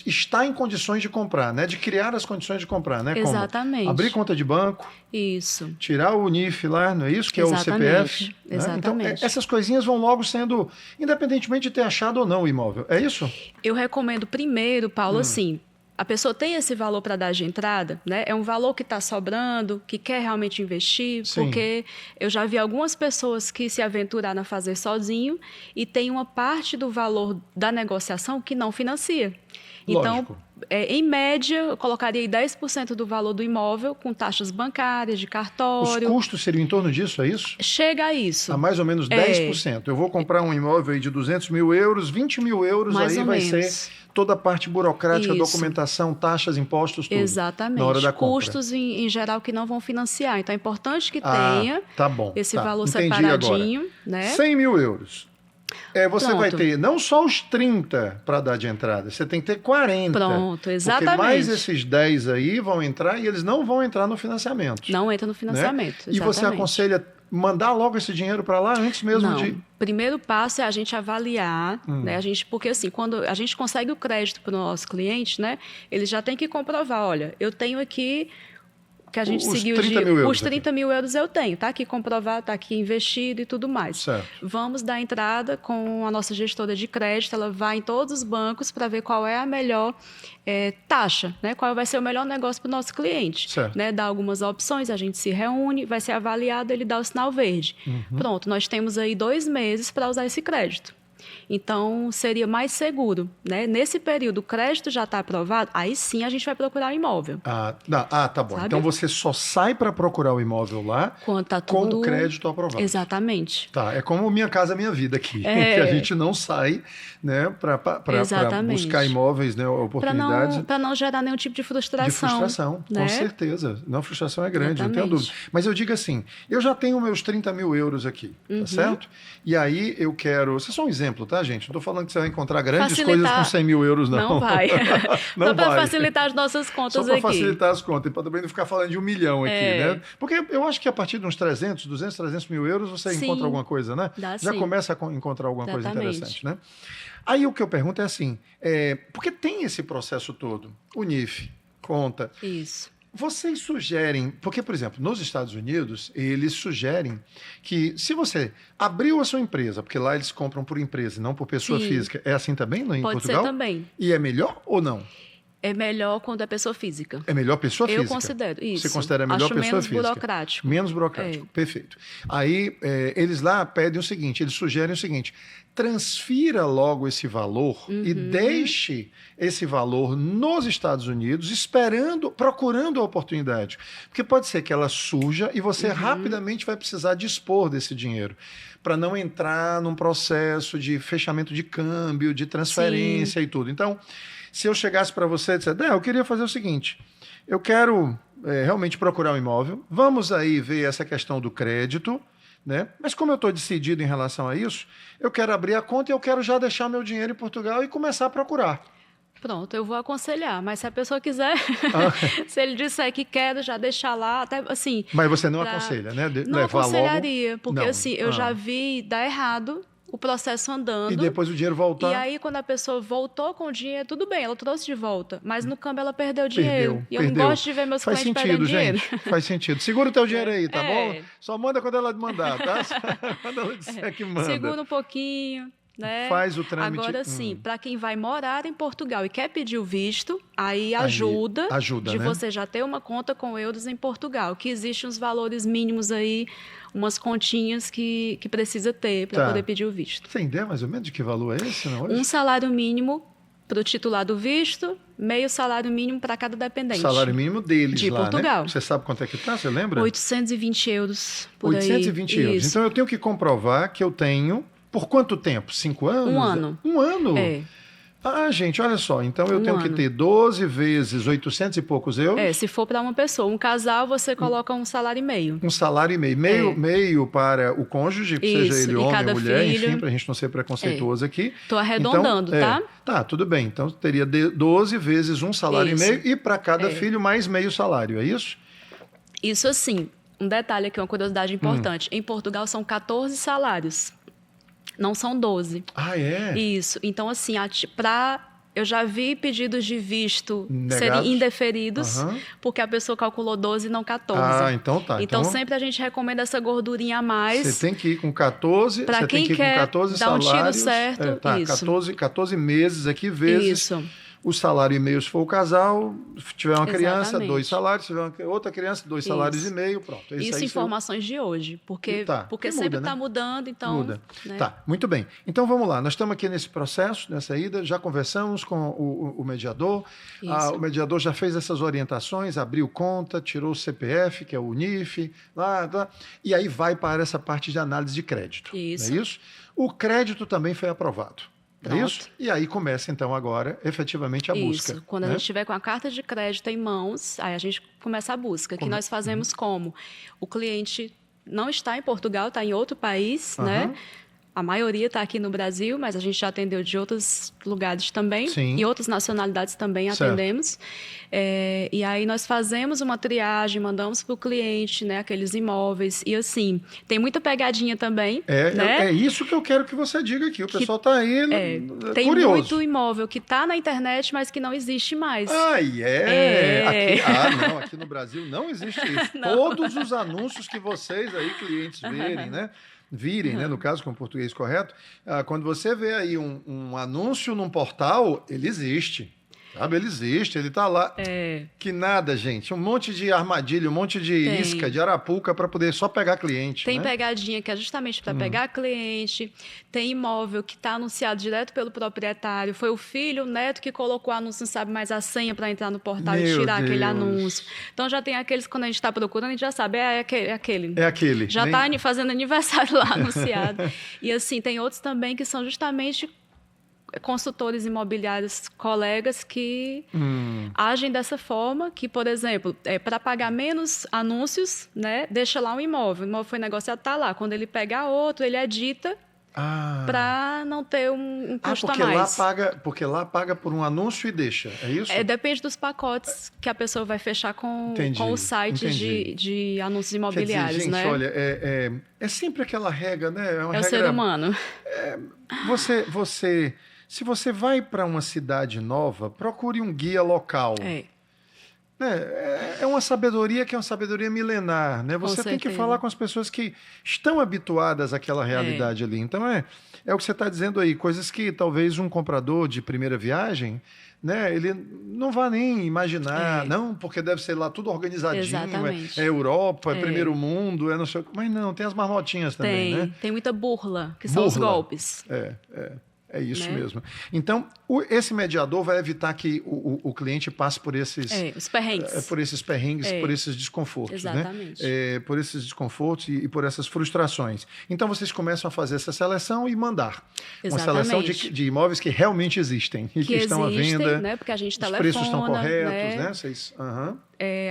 estar em condições de comprar, né? De criar as condições de comprar, né? Exatamente. Como abrir conta de banco. Isso. Tirar o NIF lá, não é isso? Que Exatamente. É o CPF. Né? Exatamente. Então, essas coisinhas vão logo sendo, independentemente de ter achado ou não o imóvel. É isso? Eu recomendo primeiro, Paulo, assim, a pessoa tem esse valor para dar de entrada, né? É um valor que está sobrando, que quer realmente investir, Sim. porque eu já vi algumas pessoas que se aventuraram a fazer sozinho e tem uma parte do valor da negociação que não financia. Lógico. Então, em média, eu colocaria aí 10% do valor do imóvel com taxas bancárias, de cartório. Os custos seriam em torno disso, é isso? Chega a isso. A mais ou menos 10%. Eu vou comprar um imóvel aí de 200 mil euros, 20 mil euros, mais aí ou vai menos. ser toda a parte burocrática, Isso. documentação, taxas, impostos, tudo. Exatamente. Na hora da compra. Custos, em geral, que não vão financiar. Então, é importante que tenha tá bom, esse tá. valor Entendi separadinho. Agora. Né? 100 mil euros. Você Pronto. vai ter não só os 30 para dar de entrada, você tem que ter 40. Pronto, exatamente. Porque mais esses 10 aí vão entrar e eles não vão entrar no financiamento. Não entra no financiamento, né? E você aconselha mandar logo esse dinheiro para lá antes mesmo de... Primeiro passo é a gente avaliar, né? Porque assim, quando a gente consegue o crédito para o nosso cliente, né? Ele já tem que comprovar, olha, eu tenho aqui que a gente seguiu os 30 mil euros eu tenho, está aqui comprovado, está aqui investido e tudo mais. Certo. Vamos dar entrada com a nossa gestora de crédito, ela vai em todos os bancos para ver qual é a melhor taxa, né? Qual vai ser o melhor negócio para o nosso cliente. Certo. Né? Dá algumas opções, a gente se reúne, vai ser avaliado, ele dá o sinal verde. Pronto, nós temos aí 2 meses para usar esse crédito. Então, seria mais seguro, né? Nesse período, o crédito já está aprovado, aí sim a gente vai procurar o imóvel. Tá bom. Sabe? Então, você só sai para procurar o imóvel lá tá com o crédito aprovado. Exatamente. Tá, é como Minha Casa Minha Vida aqui, que a gente não sai, né, para buscar imóveis, né, oportunidades. Para não gerar nenhum tipo de frustração. De frustração, né? Com certeza. Não, a frustração é grande, Exatamente. não tenho dúvida. Mas eu digo assim, eu já tenho meus 30 mil euros aqui, tá certo? E aí eu quero... Isso é só um exemplo, tá, gente? Não estou falando que você vai encontrar grandes coisas com 100 mil euros, não. Não vai. Não só para vai. facilitar as nossas contas aqui. Só para facilitar as contas, e para também não ficar falando de 1 milhão aqui, né? Porque eu acho que a partir de uns 200 mil euros, você encontra alguma coisa, né? Já começa a encontrar alguma coisa interessante, né? Aí o que eu pergunto é assim, porque tem esse processo todo, o NIF, conta... Isso. Vocês sugerem, porque, por exemplo, nos Estados Unidos, eles sugerem que se você abriu a sua empresa, porque lá eles compram por empresa, não por pessoa física, é assim também em Portugal? Pode ser também. E é melhor ou não? É melhor quando é pessoa física. É melhor pessoa física? Eu considero, isso. Você considera melhor pessoa menos física? Burocrático. Menos burocrático, perfeito. Aí, eles lá pedem o seguinte, eles sugerem o seguinte, transfira logo esse valor e deixe esse valor nos Estados Unidos, procurando a oportunidade. Porque pode ser que ela surja e você rapidamente vai precisar dispor desse dinheiro, para não entrar num processo de fechamento de câmbio, de transferência e tudo. Então, se eu chegasse para você e dissesse, eu queria fazer o seguinte, eu quero realmente procurar um imóvel, vamos aí ver essa questão do crédito, né? Mas como eu estou decidido em relação a isso, eu quero abrir a conta e eu quero já deixar meu dinheiro em Portugal e começar a procurar. Pronto, eu vou aconselhar, mas se a pessoa quiser, se ele disser que quer, já deixar lá, até assim... Mas você não aconselha, né? Não aconselharia, porque não. assim, eu já vi dar errado o processo andando. E depois o dinheiro voltar. E aí, quando a pessoa voltou com o dinheiro, tudo bem, ela trouxe de volta. Mas no câmbio ela perdeu o dinheiro. E eu não gosto de ver meus clientes perdendo dinheiro. Faz sentido. Segura o teu dinheiro aí, tá bom? Só manda quando ela mandar, tá? Quando ela disser que manda. Segura um pouquinho. Né? Faz o trâmite. Agora sim, para quem vai morar em Portugal e quer pedir o visto, aí ajuda de né? você já ter uma conta com euros em Portugal, que existem uns valores mínimos aí, umas continhas que precisa ter para poder pedir o visto. Tem ideia mais ou menos de que valor é esse? Não? Um salário mínimo para o titular do visto meio salário mínimo para cada dependente. Salário mínimo deles de lá, Portugal. Né? Você sabe quanto é que está? Você lembra? 820 euros por 820 aí. euros. Isso. Então eu tenho que comprovar que eu tenho... Por quanto tempo? 5 anos? 1 ano. 1 ano? É. Ah, gente, olha só. Então eu tenho que ter 12 vezes 800 e poucos euros. Se for para uma pessoa. Um casal, você coloca um salário e meio. Um salário e meio. Meio para o cônjuge, seja ele homem ou mulher, enfim, para a gente não ser preconceituoso aqui. Estou arredondando, então, tá? Tá, tudo bem. Então teria 12 vezes um salário e meio e para cada filho mais meio salário, é isso? Isso assim. Um detalhe aqui, uma curiosidade importante. Em Portugal são 14 salários. Não são 12. Ah, é? Isso. Então, assim, eu já vi pedidos de visto Negados? serem indeferidos, porque a pessoa calculou 12 e não 14. Ah, então tá. Então, sempre a gente recomenda essa gordurinha a mais. Você tem que ir com 14, para quem tem que ir quer com 14 dar um salários. tiro certo, isso. 14 meses aqui, vezes... Isso. O salário e meio se for o casal, se tiver uma criança, Exatamente. 2 salários, se tiver outra criança, 2 salários e meio, pronto. Isso informações de hoje, porque sempre está mudando, então... Muda. Né? Tá, muito bem. Então vamos lá, nós estamos aqui nesse processo, nessa ida, já conversamos com o mediador, o mediador já fez essas orientações, abriu conta, tirou o CPF, que é o NIF, e aí vai para essa parte de análise de crédito. Isso. É isso? O crédito também foi aprovado. Pronto. É isso? E aí começa, então, agora, efetivamente, a busca. Isso. Quando a gente estiver com a carta de crédito em mãos, aí a gente começa a busca. Que nós fazemos como? O cliente não está em Portugal, está em outro país, né? A maioria está aqui no Brasil, mas a gente já atendeu de outros lugares também. Sim. E outras nacionalidades também atendemos. E aí nós fazemos uma triagem, mandamos para o cliente, né, aqueles imóveis. E assim, tem muita pegadinha também. Né? É isso que eu quero que você diga aqui. O pessoal está aí tem curioso. muito imóvel que está na internet, mas que não existe mais. Aqui no Brasil não existe isso. Todos os anúncios que vocês aí, clientes, verem, né? Virem, né, no caso, com o português correto, quando você vê aí um anúncio num portal, ele existe. Sabe, ele existe, ele está lá. Que nada, gente. Um monte de armadilha, um monte de isca, de arapuca para poder só pegar cliente. Tem né? pegadinha que é justamente para pegar cliente. Tem imóvel que está anunciado direto pelo proprietário. Foi o filho, o neto que colocou o anúncio, não sabe mais a senha para entrar no portal e tirar aquele anúncio. Então já tem aqueles que quando a gente está procurando, a gente já sabe, é aquele. É aquele. Já está fazendo aniversário lá anunciado. E assim, tem outros também que são justamente consultores imobiliários, colegas que agem dessa forma, que, por exemplo, para pagar menos anúncios, né, deixa lá um imóvel. O imóvel foi negociado, está lá. Quando ele pegar outro, ele edita para não ter um custo a mais. Porque lá paga por um anúncio e deixa, é isso? Depende dos pacotes que a pessoa vai fechar com os sites de anúncios imobiliários. Quer dizer, gente, né? olha, é sempre aquela regra, né? É o ser humano. Se você vai para uma cidade nova, procure um guia local. É uma sabedoria que é uma sabedoria milenar, né? Você tem que falar com as pessoas que estão habituadas àquela realidade ali. Então, é o que você está dizendo aí, coisas que talvez um comprador de primeira viagem, né, ele não vai nem imaginar, não, porque deve ser lá tudo organizadinho, Exatamente. é Europa, é primeiro mundo, não sei o que. Mas não, tem as marmotinhas também, né? Tem muita burla, que são os golpes. É isso mesmo. Então, esse mediador vai evitar que o cliente passe por esses... os perrengues. Por esses perrengues, por esses desconfortos. Exatamente. Né? Por esses desconfortos e por essas frustrações. Então, vocês começam a fazer essa seleção e mandar. Exatamente. Uma seleção de imóveis que realmente existem e que estão à venda. Né? Porque a gente telefona, os preços estão corretos, né? Vocês...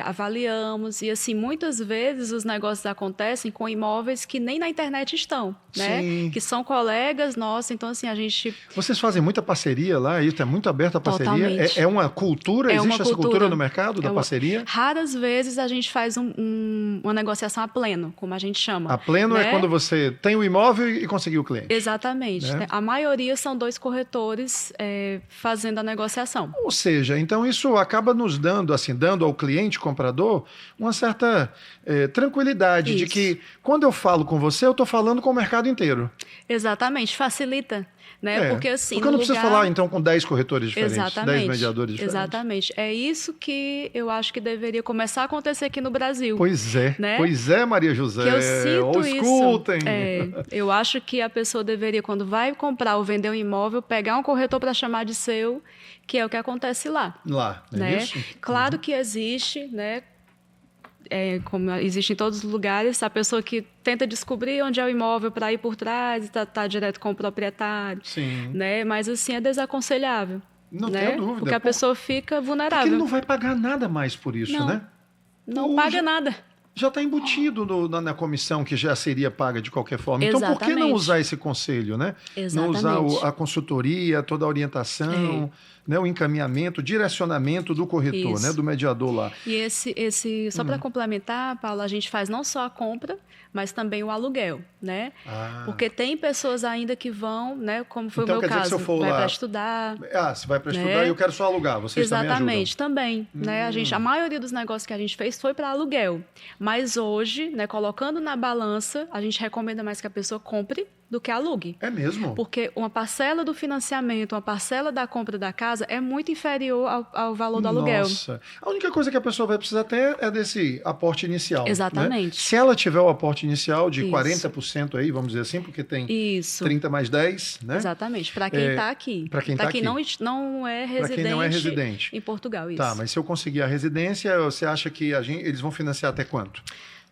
avaliamos e assim muitas vezes os negócios acontecem com imóveis que nem na internet estão, né? Sim. Que são colegas nossos, então assim a gente... Vocês fazem muita parceria lá, isso é muito aberto a parceria? Totalmente. É uma cultura? Existe essa cultura no mercado da parceria? Raras vezes a gente faz uma negociação a pleno, como a gente chama. A pleno, né? É quando você tem o imóvel e conseguiu o cliente. Exatamente. Né? A maioria são 2 corretores fazendo a negociação. Ou seja, então isso acaba nos dando ao cliente comprador, uma certa tranquilidade de que quando eu falo com você, eu estou falando com o mercado inteiro. Exatamente, facilita. né? Porque assim, porque eu não preciso falar, então, com 10 corretores diferentes, exatamente, 10 mediadores diferentes. Exatamente. É isso que eu acho que deveria começar a acontecer aqui no Brasil. Pois é, né? Pois é, Maria José. Que eu sinto escutem. isso. Eu acho que a pessoa deveria, quando vai comprar ou vender um imóvel, pegar um corretor para chamar de seu, que é o que acontece lá. Lá, é né? isso? Claro que existe, né? Como existe em todos os lugares, a pessoa que tenta descobrir onde é o imóvel para ir por trás e tá direto com o proprietário. Sim. Né? Mas assim é desaconselhável. Não né? tenho dúvida. Porque a pessoa fica vulnerável. Porque ele não vai pagar nada mais por isso, não, né? Não paga nada. Já está embutido na comissão que já seria paga de qualquer forma. Exatamente. Então, por que não usar esse conselho, né? Exatamente. Não usar a consultoria, toda a orientação, né, o encaminhamento, o direcionamento do corretor, né, do mediador lá. E só para complementar, Paulo, a gente faz não só a compra, mas também o aluguel, né? Porque tem pessoas ainda que vão, né, como foi então, o meu caso, se eu for vai lá, para estudar. Se vai para estudar e eu quero só alugar, vocês Exatamente, também ajudam? Né? A maioria dos negócios que a gente fez foi para aluguel. Mas hoje, né, colocando na balança, a gente recomenda mais que a pessoa compre do que alugue. É mesmo? Porque uma parcela do financiamento, uma parcela da compra da casa é muito inferior ao valor do aluguel. Nossa. A única coisa que a pessoa vai precisar ter é desse aporte inicial. Exatamente. Né? Se ela tiver o aporte inicial de 40% aí, vamos dizer assim, porque tem 30 mais 10, né? Exatamente. Para quem está aqui. Para quem está aqui. Não é residente em Portugal, isso. Tá, mas se eu conseguir a residência, você acha que eles vão financiar até quanto?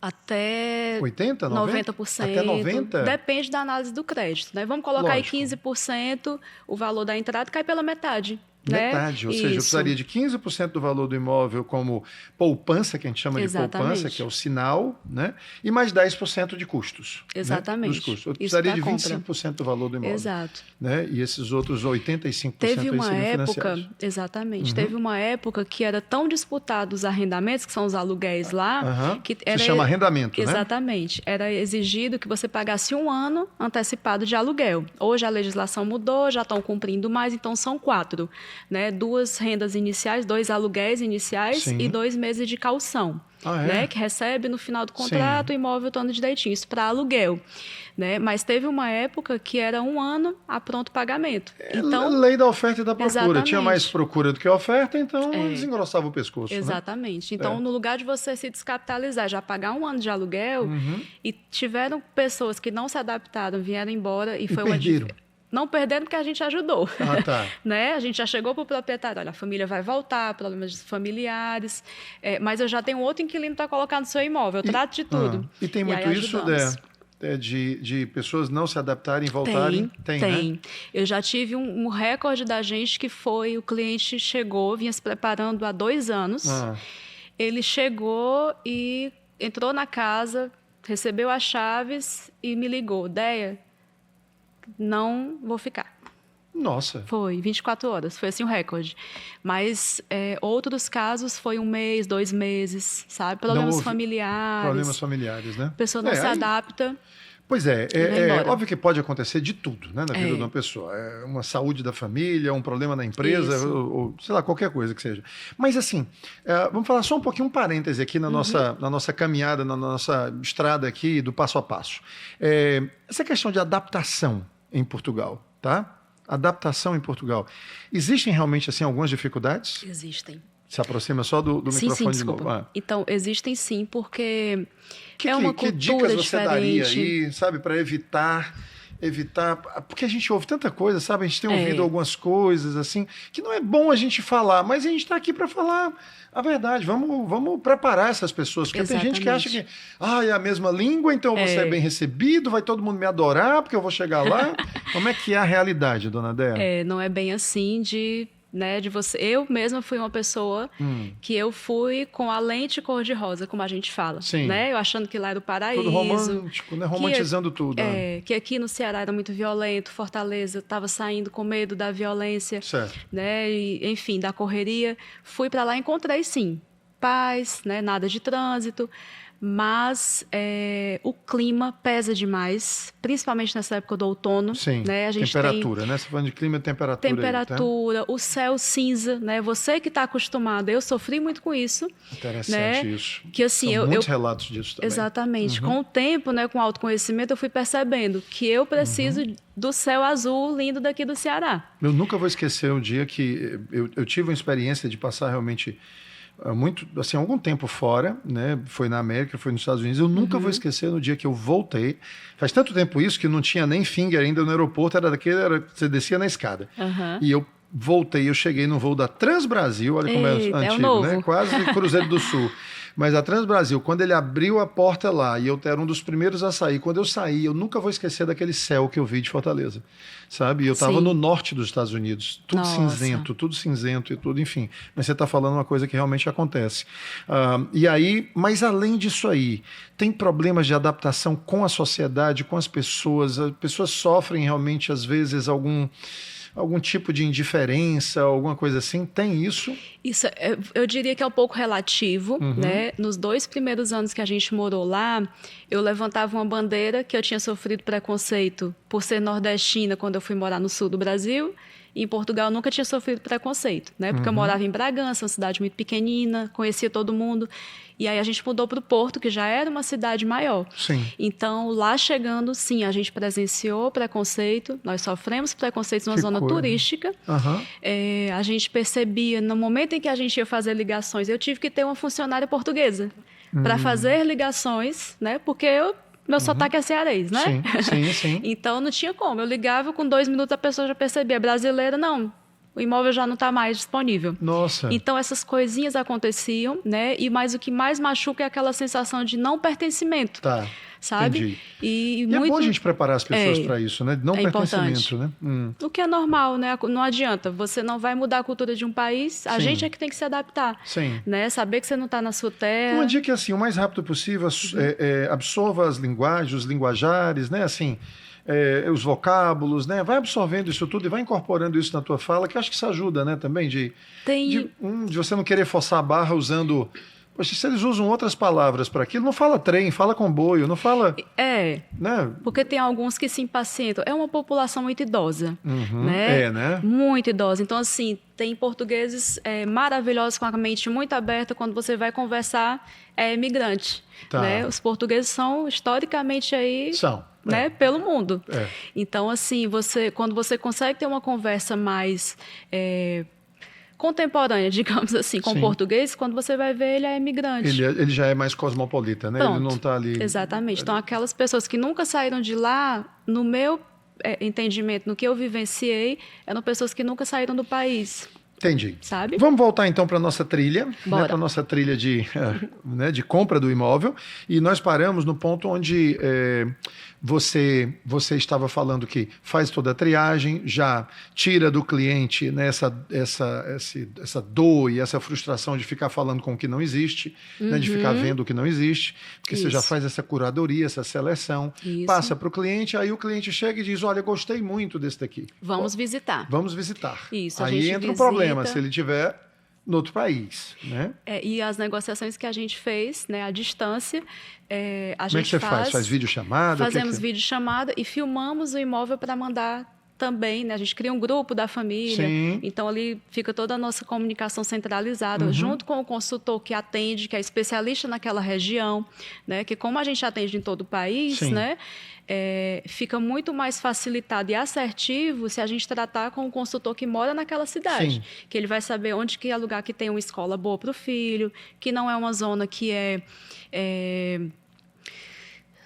Até 80%, 90%. Até 90%? Depende da análise do crédito. Né? Vamos colocar Lógico. Aí 15%, o valor da entrada cai pela metade. Metade, ou seja, eu precisaria de 15% do valor do imóvel como poupança, que a gente chama de poupança, que é o sinal, né? E mais 10% de custos. Exatamente. Né? Dos custos. Eu precisaria de 25% do valor do imóvel. Exato. Né? E esses outros 85% teve uma seriam época, financiados. Exatamente. Teve uma época que era tão disputado os arrendamentos, que são os aluguéis lá, que se chama arrendamento, né? Exatamente. Era exigido que você pagasse 1 ano antecipado de aluguel. Hoje a legislação mudou, já estão cumprindo mais, então são 4. Né, 2 rendas iniciais, 2 aluguéis iniciais Sim. e 2 meses de caução, né, que recebe no final do contrato o imóvel todo direitinho, isso para aluguel. Né? Mas teve uma época que era 1 ano a pronto pagamento. Então, lei da oferta e da procura. Exatamente. Tinha mais procura do que oferta, então desengrossava o pescoço. Exatamente. Né? Então, no lugar de você se descapitalizar, já pagar 1 ano de aluguel, e tiveram pessoas que não se adaptaram, vieram embora e foi perderam. Não perderam porque a gente ajudou. Tá. Né? A gente já chegou para o proprietário, olha, a família vai voltar, problemas familiares, mas eu já tenho outro inquilino para colocar no seu imóvel, eu trato de tudo. E tem muito isso, de pessoas não se adaptarem e voltarem? Tem. Né? Eu já tive um recorde da gente que foi, o cliente chegou, vinha se preparando há 2 anos, ele chegou e entrou na casa, recebeu as chaves e me ligou, Déia, não vou ficar. Nossa. Foi, 24 horas. Foi assim o recorde. Mas outros casos foi 1 mês, 2 meses, sabe? Problemas familiares. Né? A pessoa não se adapta. Pois é óbvio que pode acontecer de tudo, né, na vida de uma pessoa. Uma saúde da família, um problema na empresa, ou sei lá, qualquer coisa que seja. Mas assim, vamos falar só um pouquinho, um parêntese aqui na nossa caminhada, na nossa estrada aqui do passo a passo. Essa questão de adaptação em Portugal, tá? Adaptação em Portugal. Existem realmente assim algumas dificuldades? Existem. Se aproxima só do microfone de novo. Então, existem sim, porque uma cultura que dicas você diferente. daria aí, sabe, para evitar, porque a gente ouve tanta coisa, sabe? A gente tem ouvido algumas coisas assim, que não é bom a gente falar, mas a gente está aqui para falar a verdade. Vamos preparar essas pessoas, porque tem gente que acha que é a mesma língua, então eu vou ser bem recebido, vai todo mundo me adorar, porque eu vou chegar lá. Como é que é a realidade, dona Déia? Não é bem assim de você. Eu mesma fui uma pessoa que eu fui com a lente cor-de-rosa, como a gente fala. Sim. Né? Eu achando que lá era o paraíso. Tudo romântico, né? Romantizando tudo. Que aqui no Ceará era muito violento, Fortaleza estava saindo com medo da violência. Certo. Né? E, enfim, da correria. Fui para lá e encontrei, sim, paz, né? Nada de trânsito. mas o clima pesa demais, principalmente nessa época do outono. Sim, né? A gente temperatura, né? Você está falando de clima e temperatura. Temperatura, aí, tá? o céu cinza, né? Você que está acostumado, eu sofri muito com isso. Interessante isso. Que, assim, São muitos relatos disso também. Exatamente. Com o tempo, né, com o autoconhecimento, eu fui percebendo que eu preciso do céu azul lindo daqui do Ceará. Eu nunca vou esquecer um dia que eu tive uma experiência de passar realmente muito, assim, algum tempo fora, né? Foi na América, foi nos Estados Unidos. Eu nunca vou esquecer no dia que eu voltei. Faz tanto tempo isso que não tinha nem finger ainda no aeroporto, você descia na escada. E eu voltei, eu cheguei no voo da Transbrasil, olha como é antigo, né? Quase Cruzeiro do Sul. Mas a Transbrasil, quando ele abriu a porta lá, e eu era um dos primeiros a sair, quando eu saí, eu nunca vou esquecer daquele céu que eu vi de Fortaleza, sabe? Eu estava no norte dos Estados Unidos, tudo cinzento e tudo, enfim. Mas você está falando uma coisa que realmente acontece. E aí, mas além disso aí, tem problemas de adaptação com a sociedade, com as pessoas sofrem realmente, às vezes, algum tipo de indiferença, alguma coisa assim? Tem isso? Isso, eu diria que é um pouco relativo, né? Nos 2 primeiros anos que a gente morou lá, eu levantava uma bandeira que eu tinha sofrido preconceito por ser nordestina quando eu fui morar no sul do Brasil. E em Portugal eu nunca tinha sofrido preconceito, né? Porque eu morava em Bragança, uma cidade muito pequenina, conhecia todo mundo. E aí a gente mudou para o Porto, que já era uma cidade maior. Sim. Então, lá chegando, sim, a gente presenciou preconceito, nós sofremos preconceito numa zona turística. A gente percebia, no momento em que a gente ia fazer ligações, eu tive que ter uma funcionária portuguesa para fazer ligações, né? Porque meu sotaque é cearense, né? Sim. Então, não tinha como. Eu ligava, com 2 minutos a pessoa já percebia. Brasileira, não. O imóvel já não está mais disponível. Nossa. Então, essas coisinhas aconteciam, né? Mas o que mais machuca é aquela sensação de não pertencimento. Tá. Sabe? Entendi. E é bom a gente preparar as pessoas para isso, né? Não pertencimento, importante. Né? O que é normal, né? Não adianta. Você não vai mudar a cultura de um país, a gente é que tem que se adaptar. Sim. Né? Saber que você não está na sua terra. Uma dica é assim, o mais rápido possível, absorva as linguagens, os linguajares, né? Assim, os vocábulos, né? Vai absorvendo isso tudo e vai incorporando isso na tua fala, que eu acho que isso ajuda, né? Também de você não querer forçar a barra usando... Poxa, se eles usam outras palavras para aquilo, não fala trem, fala comboio, não fala... né? Porque tem alguns que se impacientam. É uma população muito idosa, né? Muito idosa. Então, assim, tem portugueses maravilhosos com a mente muito aberta. Quando você vai conversar, é imigrante. Tá. Né? Os portugueses são, historicamente, aí... Né? Pelo mundo. Então, assim, quando você consegue ter uma conversa mais... contemporânea, digamos assim, com o português, quando você vai ver, ele é imigrante. Ele já é mais cosmopolita, né? Pronto. Ele não está ali... Exatamente. Então, aquelas pessoas que nunca saíram de lá, no meu entendimento, no que eu vivenciei, eram pessoas que nunca saíram do país. Entendi. Sabe? Vamos voltar então para a nossa trilha, né, para a nossa trilha de compra do imóvel. E nós paramos no ponto onde você estava falando que faz toda a triagem, já tira do cliente, né, essa dor e essa frustração de ficar falando com o que não existe, né, de ficar vendo o que não existe, porque você já faz essa curadoria, essa seleção, passa para o cliente, aí o cliente chega e diz, olha, gostei muito desse daqui. Vamos visitar. Vamos visitar. Isso, aí entra o problema, se ele tiver no outro país, né? E as negociações que a gente fez, né, à distância, Como é que você faz? Faz videochamada? Fazemos videochamada e filmamos o imóvel para mandar também, né? A gente cria um grupo da família, então ali fica toda a nossa comunicação centralizada, junto com o consultor que atende, que é especialista naquela região, né? Que como a gente atende em todo o país, né? Fica muito mais facilitado e assertivo se a gente tratar com o consultor que mora naquela cidade, que ele vai saber onde que é lugar que tem uma escola boa para o filho, que não é uma zona que é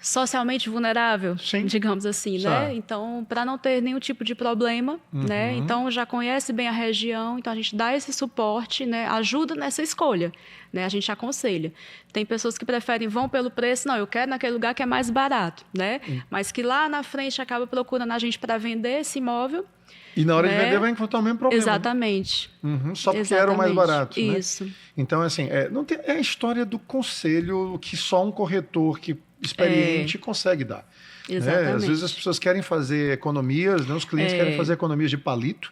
socialmente vulnerável, digamos assim, né? Então, para não ter nenhum tipo de problema, né? Então, já conhece bem a região, então a gente dá esse suporte, né? Ajuda nessa escolha, né? A gente aconselha. Tem pessoas que preferem, vão pelo preço, não, eu quero naquele lugar que é mais barato, né? Mas que lá na frente acaba procurando a gente para vender esse imóvel. E na hora de vender vai encontrar o mesmo problema. Exatamente. Só porque era o mais barato. Isso. Né? Então, assim, é a história do conselho que só um corretor experiente consegue dar. Exatamente. Às vezes as pessoas querem fazer economias, né? Os clientes querem fazer economias de palito.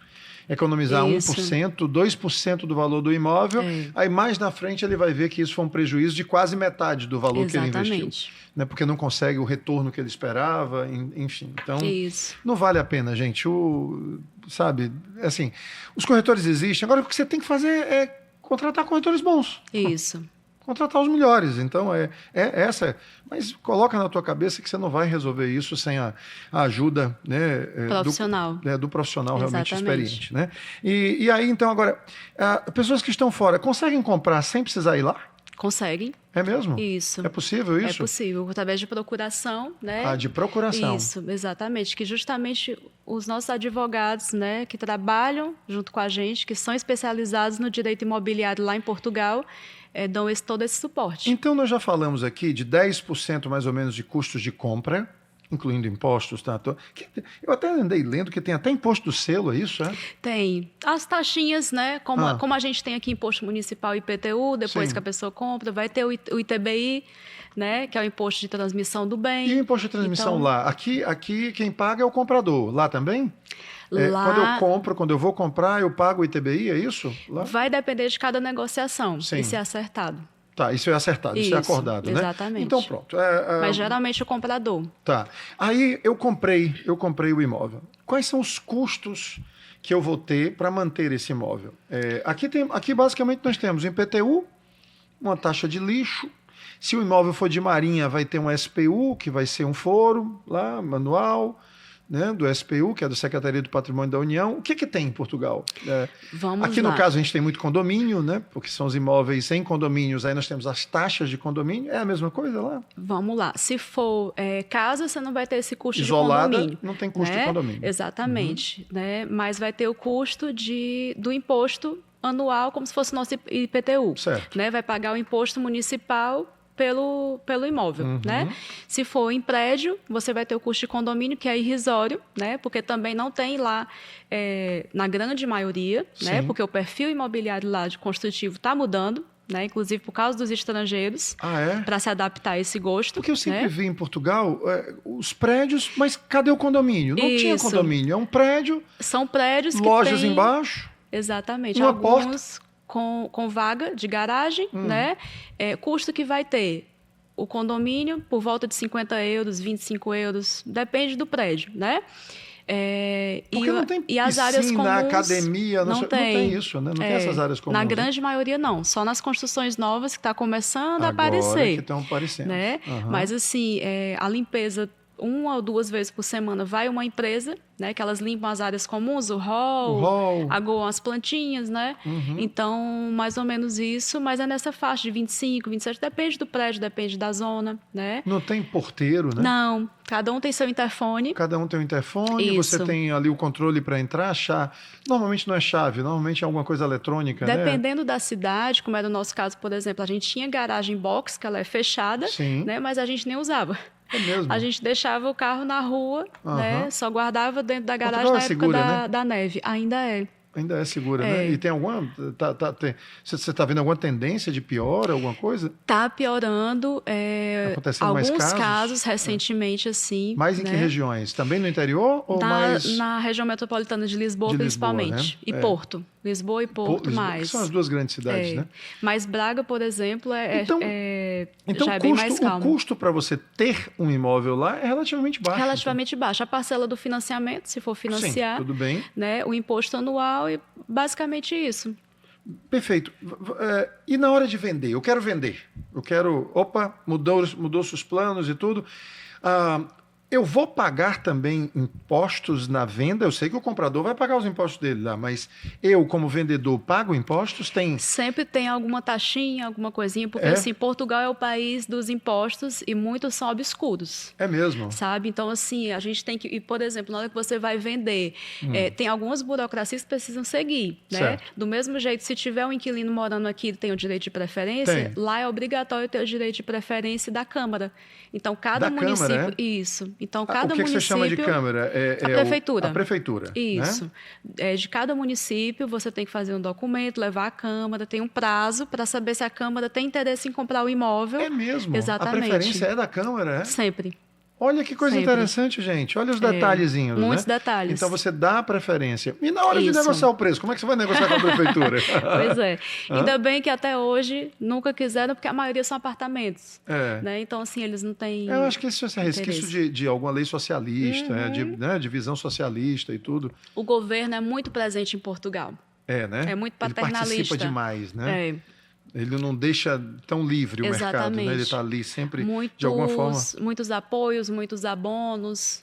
economizar 1%, 2% do valor do imóvel, aí mais na frente ele vai ver que isso foi um prejuízo de quase metade do valor que ele investiu. Né? Porque não consegue o retorno que ele esperava, enfim. Então, não vale a pena, gente. Sabe, assim, os corretores existem. Agora, o que você tem que fazer é contratar corretores bons. Isso. Contratar os melhores. Então, essa. Mas coloca na tua cabeça que você não vai resolver isso sem a ajuda, né, profissional. Do profissional realmente experiente. Né? E aí, então, agora, pessoas que estão fora, conseguem comprar sem precisar ir lá? Conseguem. É mesmo? Isso. É possível isso? É possível, através de procuração, né? De procuração. Isso, exatamente. Que justamente os nossos advogados, né, que trabalham junto com a gente, que são especializados no direito imobiliário lá em Portugal, dão todo esse suporte. Então, nós já falamos aqui de 10% mais ou menos de custos de compra, incluindo impostos, tá? Eu até andei lendo que tem até imposto do selo, é isso? Tem. As taxinhas, né? Como a gente tem aqui imposto municipal e IPTU, depois que a pessoa compra, vai ter o ITBI, né? Que é o imposto de transmissão do bem. E o imposto de transmissão lá? Aqui quem paga é o comprador. Lá também? Lá, quando eu vou comprar, eu pago o ITBI, é isso? Lá? Vai depender de cada negociação, isso é acertado. Tá, isso é acertado, isso é acordado, né? Exatamente. Então, pronto. Mas geralmente o comprador. Tá. Aí eu comprei o imóvel. Quais são os custos que eu vou ter para manter esse imóvel? Aqui basicamente nós temos IPTU, uma taxa de lixo. Se o imóvel for de marinha, vai ter um SPU, que vai ser um foro lá, manual, né, do SPU, que é da Secretaria do Patrimônio da União. O que tem em Portugal? Aqui no caso a gente tem muito condomínio, né, porque são os imóveis em condomínios, aí nós temos as taxas de condomínio. É a mesma coisa lá? Vamos lá. Se for casa, você não vai ter esse custo isolada, de condomínio. Não tem custo de condomínio. Exatamente. Né? Mas vai ter o custo do imposto anual, como se fosse o nosso IPTU. Certo. Né? Vai pagar o imposto municipal pelo imóvel, né? Se for em prédio, você vai ter o custo de condomínio, que é irrisório, né? Porque também não tem lá, na grande maioria, né? Porque o perfil imobiliário lá de construtivo está mudando, né? Inclusive por causa dos estrangeiros, para se adaptar a esse gosto. Porque eu sempre vi em Portugal os prédios, mas cadê o condomínio? Não tinha condomínio, é um prédio. São prédios que lojas embaixo. Exatamente. Uma porta. Com vaga de garagem, né? Custo que vai ter o condomínio por volta de 50 euros, 25 euros, depende do prédio, né? Porque não tem piscina, as áreas comuns, academia, não tem isso, né? Não tem essas áreas comuns. Na grande maioria não, só nas construções novas que está começando a aparecer. Agora que estão aparecendo. Né? Mas assim, a limpeza 1 ou 2 vezes por semana vai uma empresa, né, que elas limpam as áreas comuns, o hall, aguam as plantinhas, né? Então, mais ou menos isso, mas é nessa faixa de 25, 27, depende do prédio, depende da zona, né? Não tem porteiro, né? Não, cada um tem seu interfone. Cada um tem um interfone, você tem ali o controle para entrar, chave. Normalmente não é chave, normalmente é alguma coisa eletrônica, dependendo da cidade, como é no nosso caso, por exemplo, a gente tinha garagem box, que ela é fechada, né, mas a gente nem usava. É mesmo? A gente deixava o carro na rua, né? Só guardava dentro da garagem na época da neve. Ainda é. Ainda é segura, né? E tem alguma... Você está vendo alguma tendência de pior, alguma coisa? Está piorando. Acontecendo mais casos? Alguns casos recentemente, assim. Mais em que regiões? Também no interior ou mais... Na região metropolitana de Lisboa, principalmente. Né? E Porto. Lisboa e Porto, mais. Que são as duas grandes cidades, né? Mas Braga, por exemplo, então já é bem mais calmo. O custo para você ter um imóvel lá é relativamente baixo. Relativamente baixo. A parcela do financiamento, se for financiar. Sim, tudo bem. Né? O imposto anual e basicamente isso. Perfeito. E na hora de vender? Eu quero vender. Eu quero... Opa, mudou-se os planos e tudo. Eu vou pagar também impostos na venda? Eu sei que o comprador vai pagar os impostos dele lá, mas eu, como vendedor, pago impostos? Sempre tem alguma taxinha, alguma coisinha, porque assim, Portugal é o país dos impostos e muitos são obscuros. É mesmo? Sabe? Então, assim, a gente tem que... E, por exemplo, na hora que você vai vender, tem algumas burocracias que precisam seguir, né? Certo. Do mesmo jeito, se tiver um inquilino morando aqui e tem o direito de preferência, lá é obrigatório ter o direito de preferência da Câmara. Então, cada município... Câmara, Isso. Então, cada município... O que você chama de Câmara? A prefeitura. A prefeitura. Isso. Né? De cada município, você tem que fazer um documento, levar à Câmara, tem um prazo para saber se a Câmara tem interesse em comprar o imóvel. É mesmo? Exatamente. A preferência é da Câmara, é? Sempre. Olha que coisa Sempre. interessante, gente. Olha os detalhezinhos, muitos né? detalhes. Então você dá preferência. E na hora de Isso. negociar o preço, como é que você vai negociar com a prefeitura? Pois é. Ainda bem que até hoje nunca quiseram, porque a maioria são apartamentos. É. Né? Então, assim, eles não têm. Eu acho que isso é resquício interesse. de alguma lei socialista, de visão socialista e tudo. O governo é muito presente em Portugal. É, né? É muito Ele participa paternalista. demais, né? É. Ele não deixa tão livre o mercado, né? Ele está ali sempre, de alguma forma... Muitos apoios, muitos abonos.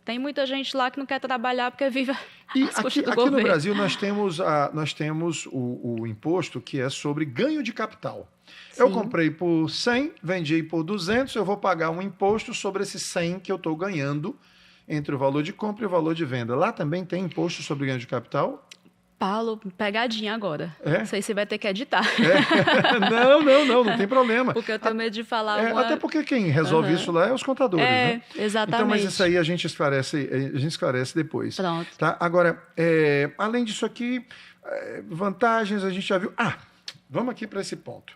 Tem muita gente lá que não quer trabalhar porque vive E às custas do aqui no governo. Brasil nós temos o imposto que é sobre ganho de capital. Sim. Eu comprei por 100, vendi por 200, eu vou pagar um imposto sobre esse 100 que eu estou ganhando entre o valor de compra e o valor de venda. Lá também tem imposto sobre ganho de capital? Paulo, pegadinha agora. É? Não sei se vai ter que editar. É. Não tem problema. Porque eu tenho medo de falar Até porque quem resolve isso lá é os contadores, né? Exatamente. Então, mas isso aí a gente esclarece depois. Pronto. Tá? Agora, além disso aqui, vantagens a gente já viu. Vamos aqui para esse ponto.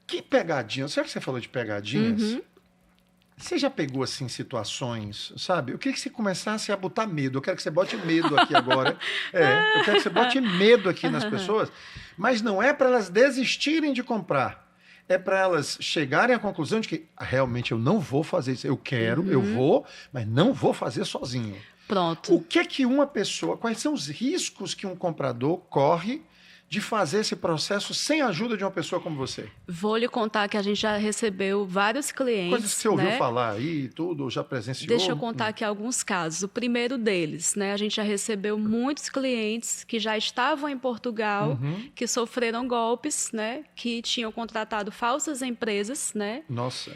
Que pegadinha? Será que você falou de pegadinhas? Você já pegou, assim, situações, sabe? Eu queria que você começasse a botar medo. Eu quero que você bote medo aqui agora. Eu quero que você bote medo aqui nas pessoas. Mas não é para elas desistirem de comprar. É para elas chegarem à conclusão de que realmente eu não vou fazer isso. Eu quero, eu vou, mas não vou fazer sozinho. Pronto. O que uma pessoa... Quais são os riscos que um comprador corre de fazer esse processo sem a ajuda de uma pessoa como você? Vou lhe contar que a gente já recebeu vários clientes. Coisas que você ouviu falar aí, tudo, já presenciou? Deixa eu contar aqui alguns casos. O primeiro deles, né? A gente já recebeu muitos clientes que já estavam em Portugal, que sofreram golpes, né? Que tinham contratado falsas empresas, né? Nossa.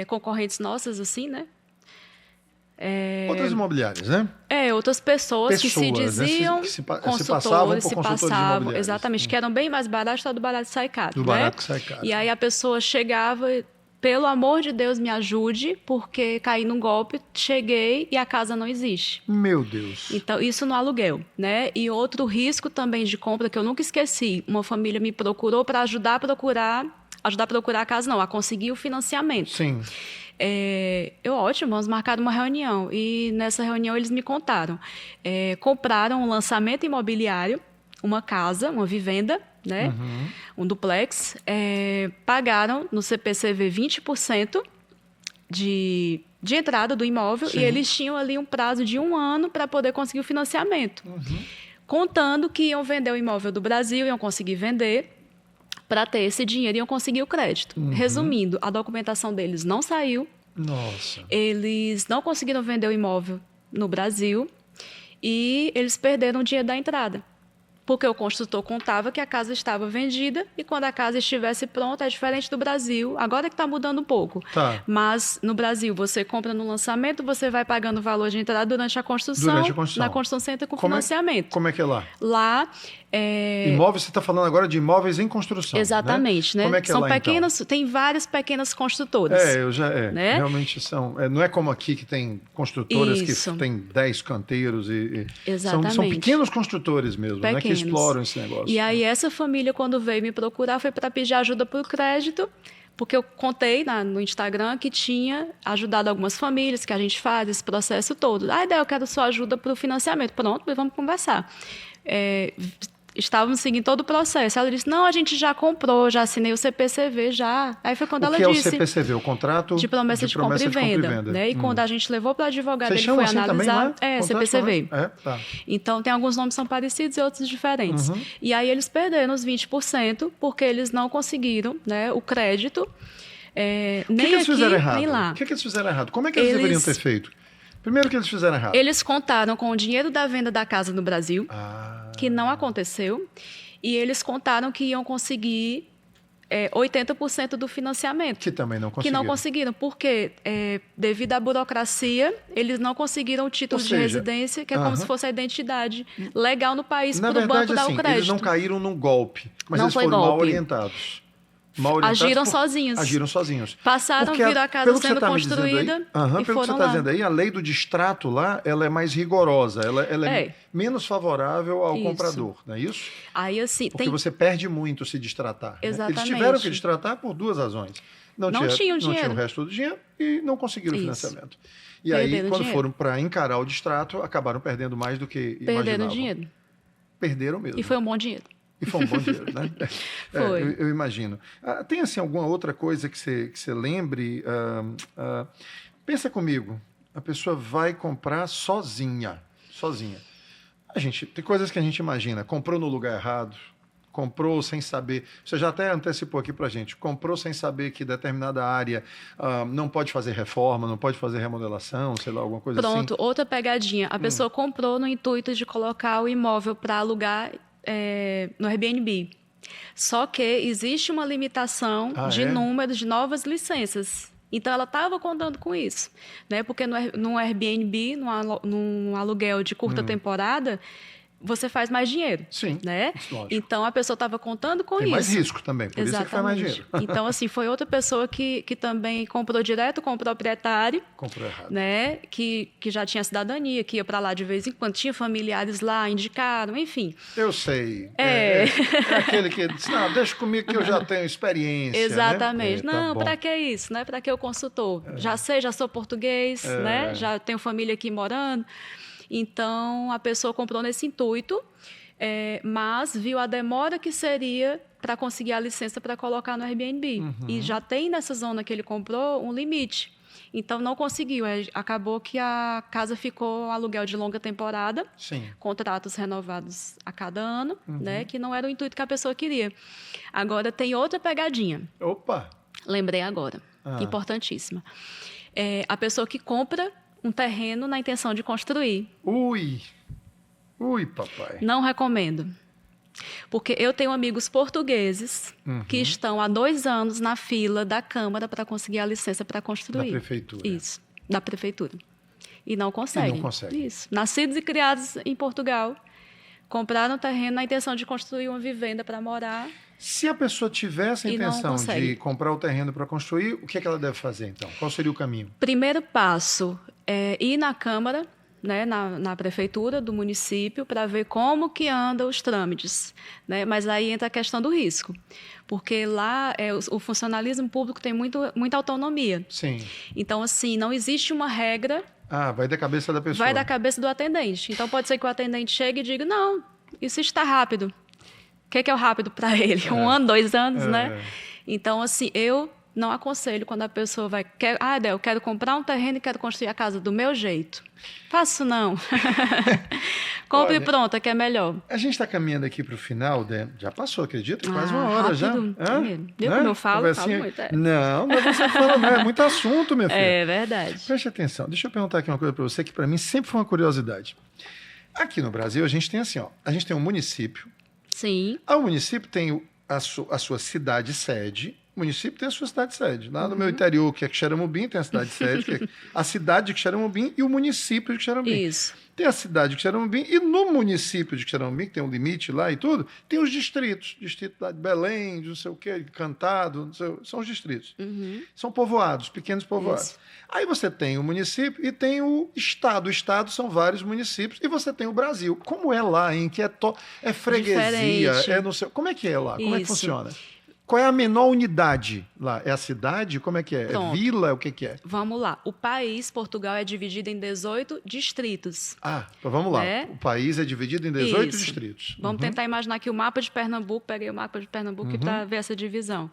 Concorrentes nossas, assim, né? Outras imobiliárias, né? Outras pessoas que se diziam né? se consultores, passavam por consultores imobiliários. Exatamente, que eram bem mais baratos, do barato sai caro. Do barato que sai caro. E aí a pessoa chegava, pelo amor de Deus, me ajude, porque caí num golpe, cheguei e a casa não existe. Meu Deus. Então, isso no aluguel, né? E outro risco também de compra que eu nunca esqueci, uma família me procurou para ajudar a procurar a casa, não, a conseguir o financiamento. Sim. Ótimo, vamos marcar uma reunião. E nessa reunião eles me contaram. Compraram um lançamento imobiliário, uma casa, uma vivenda, né? Um duplex. Pagaram no CPCV 20% de entrada do imóvel. Sim. E eles tinham ali um prazo de 1 ano para poder conseguir o financiamento. Contando que iam vender o imóvel do Brasil, iam conseguir vender. Para ter esse dinheiro, iam conseguir o crédito. Resumindo, a documentação deles não saiu. Nossa. Eles não conseguiram vender o imóvel no Brasil e eles perderam o dinheiro da entrada. Porque o construtor contava que a casa estava vendida e quando a casa estivesse pronta, é diferente do Brasil. Agora que está mudando um pouco. Tá. Mas no Brasil, você compra no lançamento, você vai pagando o valor de entrada durante a construção. Na construção você entra com financiamento. Como é que é lá? Lá... Imóveis, você está falando agora de imóveis em construção. Exatamente, né? Como é que é são lá, pequenas, então? Tem várias pequenas construtoras. Né? Realmente são. Não é como aqui que tem construtoras que têm 10 canteiros Exatamente. São pequenos construtores mesmo, né? Que exploram esse negócio. E aí essa família, quando veio me procurar, foi para pedir ajuda por crédito, porque eu contei no Instagram que tinha ajudado algumas famílias, que a gente faz esse processo todo. Daí eu quero sua ajuda para o financiamento. Pronto, vamos conversar. Estávamos seguindo todo o processo. Ela disse, não, a gente já comprou, já assinei o CPCV, já. Aí foi quando ela disse... O que é o CPCV? O contrato de promessa de compra e venda. Né? E quando a gente levou para o advogado, ele foi assim analisar... CPCV. Tá. Então, tem alguns nomes que são parecidos e outros diferentes. E aí eles perderam os 20% porque eles não conseguiram, né, o crédito. Nem eles fizeram errado? Nem lá. O que eles fizeram errado? Como é que eles deveriam ter feito? Primeiro, que eles fizeram errado? Eles contaram com o dinheiro da venda da casa no Brasil, que não aconteceu, e eles contaram que iam conseguir 80% do financiamento. Que também não conseguiram. Que não conseguiram, porque devido à burocracia, eles não conseguiram o título de residência, que é como se fosse a identidade legal no país para o banco dar o crédito. Eles não caíram num golpe, mas não eles foram mal orientados. Agiram sozinhos. Agiram sozinhos. Passaram, viram a casa sendo construída e foram lá. Pelo que você está dizendo aí, a lei do distrato lá, ela é mais rigorosa, ela é menos favorável ao comprador, não é isso? Aí, assim, porque você perde muito se distratar. Exatamente. Né? Eles tiveram que distratar por 2 razões. Não tinham dinheiro. Não tinha o resto do dinheiro e não conseguiram o financiamento. E Perderam aí, quando dinheiro. foram para encarar o distrato, acabaram perdendo mais do que imaginavam. Perderam dinheiro. Perderam mesmo. E foi um bom dinheiro. E foi um bom dinheiro, né? Foi. Eu imagino. Tem, assim, alguma outra coisa que você lembre? Pensa comigo. A pessoa vai comprar sozinha. Tem coisas que a gente imagina. Comprou no lugar errado. Comprou sem saber. Você já até antecipou aqui para a gente. Comprou sem saber que determinada área não pode fazer reforma, não pode fazer remodelação, sei lá, alguma coisa assim. Pronto, outra pegadinha. A pessoa comprou no intuito de colocar o imóvel para alugar no Airbnb. Só que existe uma limitação de número de novas licenças. Então, ela estava contando com isso, né? Porque no Airbnb, num aluguel de curta temporada, você faz mais dinheiro. Sim, né? Lógico. Então, a pessoa estava contando com isso. Tem mais risco também, por isso que faz mais dinheiro. Então, assim, foi outra pessoa que também comprou direto com o proprietário. Comprou errado. Né? Que já tinha cidadania, que ia para lá de vez em quando, tinha familiares lá, indicaram, enfim. Eu sei. Aquele que disse, não, deixa comigo que eu já tenho experiência. Exatamente. Né? Não, para que isso, né? Para que o consultor? Já sou português, né? Já tenho família aqui morando. Então, a pessoa comprou nesse intuito, mas viu a demora que seria para conseguir a licença para colocar no Airbnb. Uhum. E já tem nessa zona que ele comprou um limite. Então, não conseguiu. Acabou que a casa ficou aluguel de longa temporada, Sim. Contratos renovados a cada ano, né? Que não era o intuito que a pessoa queria. Agora, tem outra pegadinha. Opa! Lembrei agora. Importantíssima. A pessoa que compra um terreno na intenção de construir. Ui, papai. Não recomendo. Porque eu tenho amigos portugueses que estão há 2 anos na fila da Câmara para conseguir a licença para construir. Da prefeitura. Isso, da prefeitura. E não conseguem. conseguem. Isso. Nascidos e criados em Portugal, compraram terreno na intenção de construir uma vivenda para morar. Se a pessoa tivesse a intenção de comprar o terreno para construir, o que ela deve fazer, então? Qual seria o caminho? Primeiro passo é ir na Câmara, né, na prefeitura do município, para ver como que andam os trâmites. Né? Mas aí entra a questão do risco, porque lá o funcionalismo público tem muita autonomia. Sim. Então, assim, não existe uma regra. Vai da cabeça da pessoa. Vai da cabeça do atendente. Então, pode ser que o atendente chegue e diga, não, isso está rápido. O que é o rápido para ele? 1 ano, 2 anos, né? Então, assim, eu não aconselho quando a pessoa eu quero comprar um terreno e quero construir a casa do meu jeito. Faço não. Compre pronta, que é melhor. A gente está caminhando aqui para o final, já passou, acredita? Quase 1 hora rápido. já. Viu como eu falo? Falo muito. Não é você fala, não. É muito assunto, minha filha. É verdade. Preste atenção. Deixa eu perguntar aqui uma coisa para você que para mim sempre foi uma curiosidade. Aqui no Brasil, a gente tem assim, a gente tem um município. Sim. O município tem a sua cidade-sede. O município tem a sua cidade-sede. Lá no meu interior, que é Quixeramobim, tem a cidade-sede, que é a cidade de Quixeramobim e o município de Quixeramobim. Isso. Tem a cidade de Quixeramobim e no município de Quixeramobim, que tem um limite lá e tudo, tem os distritos. Distrito lá de Belém, de não sei o quê, Cantado, são os distritos. São povoados, pequenos povoados. Isso. Aí você tem o município e tem o estado. O estado são vários municípios e você tem o Brasil. Como é lá, hein? Que é freguesia, diferente. não sei. Como é que é lá? Como é que Isso. funciona? Qual é a menor unidade lá? É a cidade? Como é que é? Pronto. É vila? O que é? Vamos lá. O país, Portugal, é dividido em 18 distritos. Então vamos lá. Né? O país é dividido em 18 Isso. distritos. Vamos tentar imaginar aqui o mapa de Pernambuco. Peguei o mapa de Pernambuco para ver essa divisão.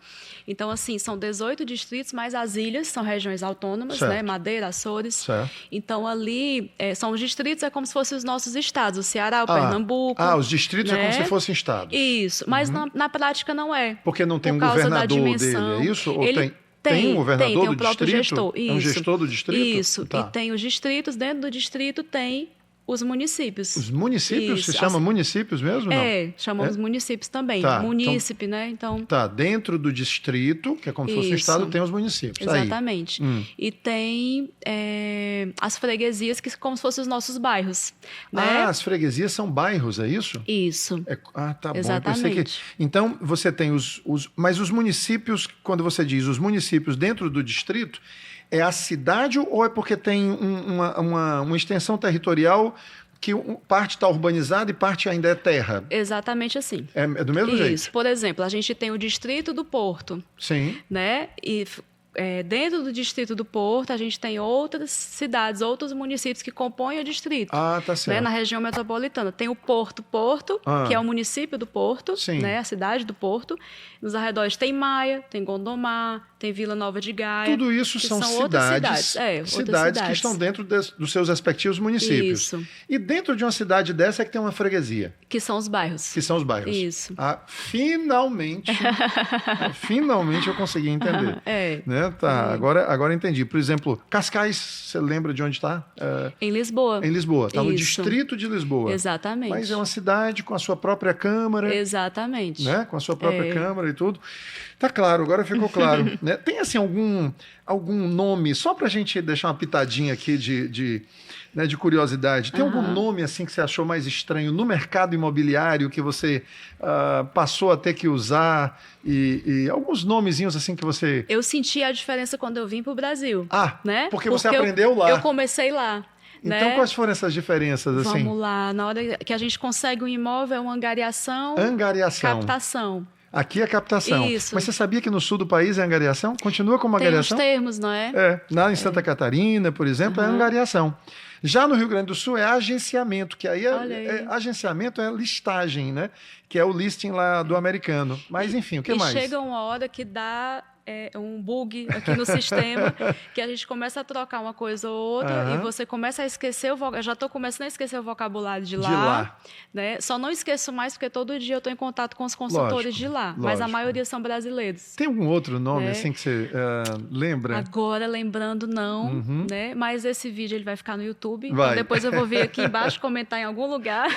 Então, assim, são 18 distritos, mais as ilhas, são regiões autônomas, Certo. né? Madeira, Açores. Certo. Então, ali, são os distritos, é como se fossem os nossos estados. O Ceará, o Pernambuco. Os distritos é como se fossem estados. Isso, mas na prática não é. Porque não tem Por um causa da governador dimensão. dele, é isso? Ou Ele tem um governador tem do o próprio distrito? gestor. É um gestor do distrito? Isso. Tá. E tem os distritos, dentro do distrito tem os municípios. Os municípios? Isso. Se chama municípios mesmo? Não? Chamamos municípios também. Tá, Munícipe, né? Então. Tá, dentro do distrito, que é como se fosse um Isso. estado, tem os municípios. Exatamente. Aí. E tem as freguesias, que são como se fossem os nossos bairros. Né? As freguesias são bairros, é isso? Isso. Tá bom. Exatamente. Eu pensei que... Então, você tem mas os municípios, quando você diz os municípios dentro do distrito, é a cidade ou é porque tem uma extensão territorial que parte está urbanizada e parte ainda é terra? Exatamente assim. É do mesmo jeito? Isso. Por exemplo, a gente tem o distrito do Porto. Sim. Né? E dentro do distrito do Porto, a gente tem outras cidades, outros municípios que compõem o distrito. Ah, tá certo. Né? Na região metropolitana. Tem o Porto, que é o município do Porto, né? A cidade do Porto. Nos arredores tem Maia, tem Gondomar, tem Vila Nova de Gaia. Tudo isso são cidades que estão dentro dos seus respectivos municípios. Isso. E dentro de uma cidade dessa é que tem uma freguesia. Que são os bairros. Que são os bairros. Isso. Finalmente eu consegui entender. Né? Tá, agora entendi. Por exemplo, Cascais, você lembra de onde está? Em Lisboa. Em Lisboa. Está no distrito de Lisboa. Exatamente. Mas é uma cidade com a sua própria Câmara. Exatamente. Né? Com a sua própria Câmara e tudo. Tá claro, agora ficou claro. Né? Tem assim algum nome, só para a gente deixar uma pitadinha aqui de curiosidade, tem algum nome assim que você achou mais estranho no mercado imobiliário que você passou a ter que usar e alguns nomezinhos assim que você... Eu senti a diferença quando eu vim para o Brasil. Né? Porque você aprendeu lá. Eu comecei lá. Então, né? Quais foram essas diferenças? Assim? Vamos lá, na hora que a gente consegue um imóvel, é uma angariação. Captação. Aqui é captação. Isso. Mas você sabia que no sul do país é angariação? Continua como angariação? Tem os termos, não é? Em Santa Catarina, por exemplo, é angariação. Já no Rio Grande do Sul é agenciamento, que aí agenciamento é listagem, né? Que é o listing lá do americano. Mas enfim, o que mais? E chega uma hora que dá um bug aqui no sistema, que a gente começa a trocar uma coisa ou outra e você começa a esquecer o vocabulário. Eu já estou começando a esquecer o vocabulário de lá. Né? Só não esqueço mais porque todo dia eu estou em contato com os consultores de lá, mas a maioria são brasileiros. Tem algum outro nome assim que você lembra? Agora, lembrando, não. Né? Mas esse vídeo ele vai ficar no YouTube. Então depois eu vou vir aqui embaixo comentar em algum lugar.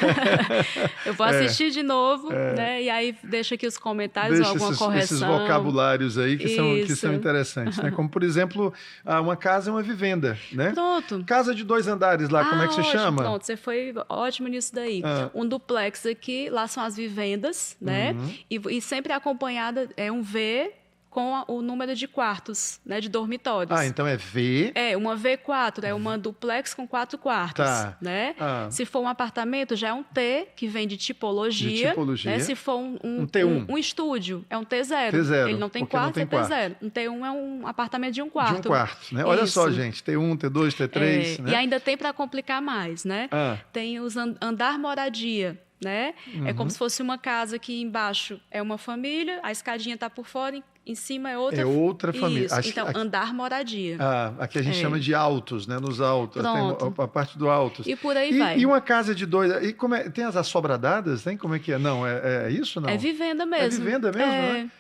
Eu vou assistir de novo, né? E aí deixa aqui os comentários ou alguma correção. Esses vocabulários aí que são interessantes, né? Como, por exemplo, uma casa é uma vivenda, né? Pronto. Casa de 2 andares lá, como é que se chama? Pronto, você foi ótimo nisso daí. Um duplex aqui, lá são as vivendas, né? E sempre acompanhada um V com o número de quartos, né, de dormitórios. Então é V. Uma V4, é uma duplex com 4 quartos. Né? Se for um apartamento, já é um T, que vem de tipologia. Né? Se for um T1. Um estúdio, é um T0. T0. Ele não tem quarto, é T0. Um T1 é um apartamento de um quarto. De um quarto, né? Olha só, gente, T1, T2, T3. Né? E ainda tem para complicar mais, né? Tem os andar moradia. Né? É como se fosse uma casa que embaixo é uma família, a escadinha está por fora, em cima é outra. É outra família. Então, andar moradia. Aqui a gente chama de altos, né? Nos altos. Tem a parte do altos. E por aí vai. E uma casa de 2... E tem as assobradadas? Tem? Como é que é? Não, é isso não? É vivenda mesmo. É vivenda mesmo, né?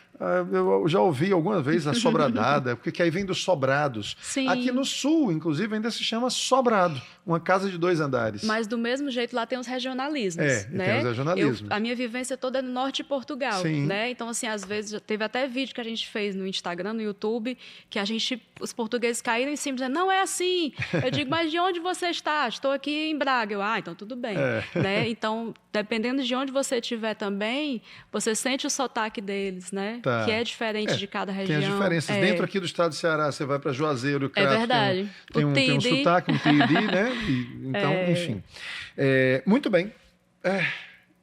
Eu já ouvi alguma vez a sobradada, porque aí vem dos sobrados. Sim. Aqui no sul, inclusive, ainda se chama sobrado, uma casa de 2 andares. Mas do mesmo jeito lá tem os regionalismos. Né? Tem os regionalismos. A minha vivência toda é no norte de Portugal. Né? Então, assim, às vezes, teve até vídeo que a gente fez no Instagram, no YouTube, que os portugueses caíram em cima dizendo, não é assim. Eu digo, mas de onde você está? Estou aqui em Braga. Então tudo bem. Né? Então, dependendo de onde você estiver também, você sente o sotaque deles, né? Que é diferente de cada região. Tem as diferenças. Dentro aqui do estado do Ceará, você vai para Juazeiro, Crato, verdade. Tem um sotaque, um TID, né? Então, enfim. Muito bem.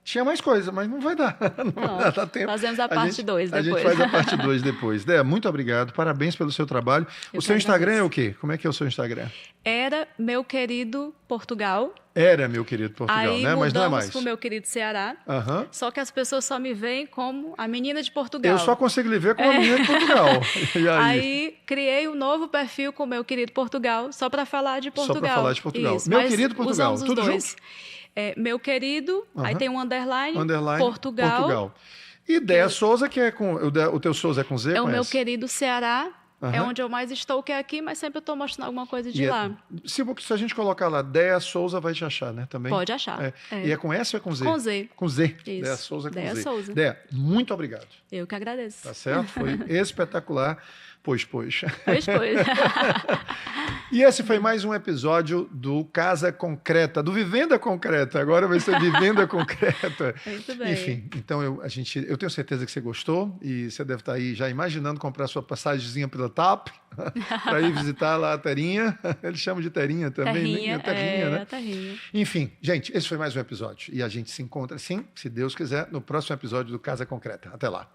Tinha mais coisa, mas não vai dar. Não vai dar tempo. Fazemos a parte 2 depois. A gente faz a parte 2 depois. Dea, muito obrigado. Parabéns pelo seu trabalho. O seu Instagram é o quê? Como é que é o seu Instagram? Era Meu Querido Portugal. Era Meu Querido Portugal, aí, né? Mas não é mais. Aí mudamos pro Meu Querido Ceará. Só que as pessoas só me veem como a menina de Portugal. Eu só consigo lhe ver como a menina de Portugal. E aí criei um novo perfil com Meu Querido Portugal, só para falar de Portugal. Só para falar de Portugal. Isso, Meu Querido Portugal, tudo junto? Meu Querido, aí tem um underline Portugal. E Dea Souza, que é com... O teu Souza é com Z? É o Meu Querido Ceará. É onde eu mais estou, que é aqui, mas sempre eu estou mostrando alguma coisa de lá. Se a gente colocar lá, Dea Souza vai te achar, né? Também. Pode achar. E é com S ou é com Z? Com Z. Com Z. Isso. Dea Souza com Dea Z. Souza. Dea, muito obrigado. Eu que agradeço. Tá certo? Foi espetacular. Pois. Pois. E esse foi mais um episódio do Casa Concreta, do Vivenda Concreta. Agora vai ser Vivenda Concreta. Muito bem. Enfim, então eu tenho certeza que você gostou e você deve estar aí já imaginando comprar sua passagemzinha pela TAP para ir visitar lá a Terinha. Eles chamam de Terinha também, né? Terrinha, né? Terrinha. Enfim, gente, esse foi mais um episódio. E a gente se encontra, sim, se Deus quiser, no próximo episódio do Casa Concreta. Até lá.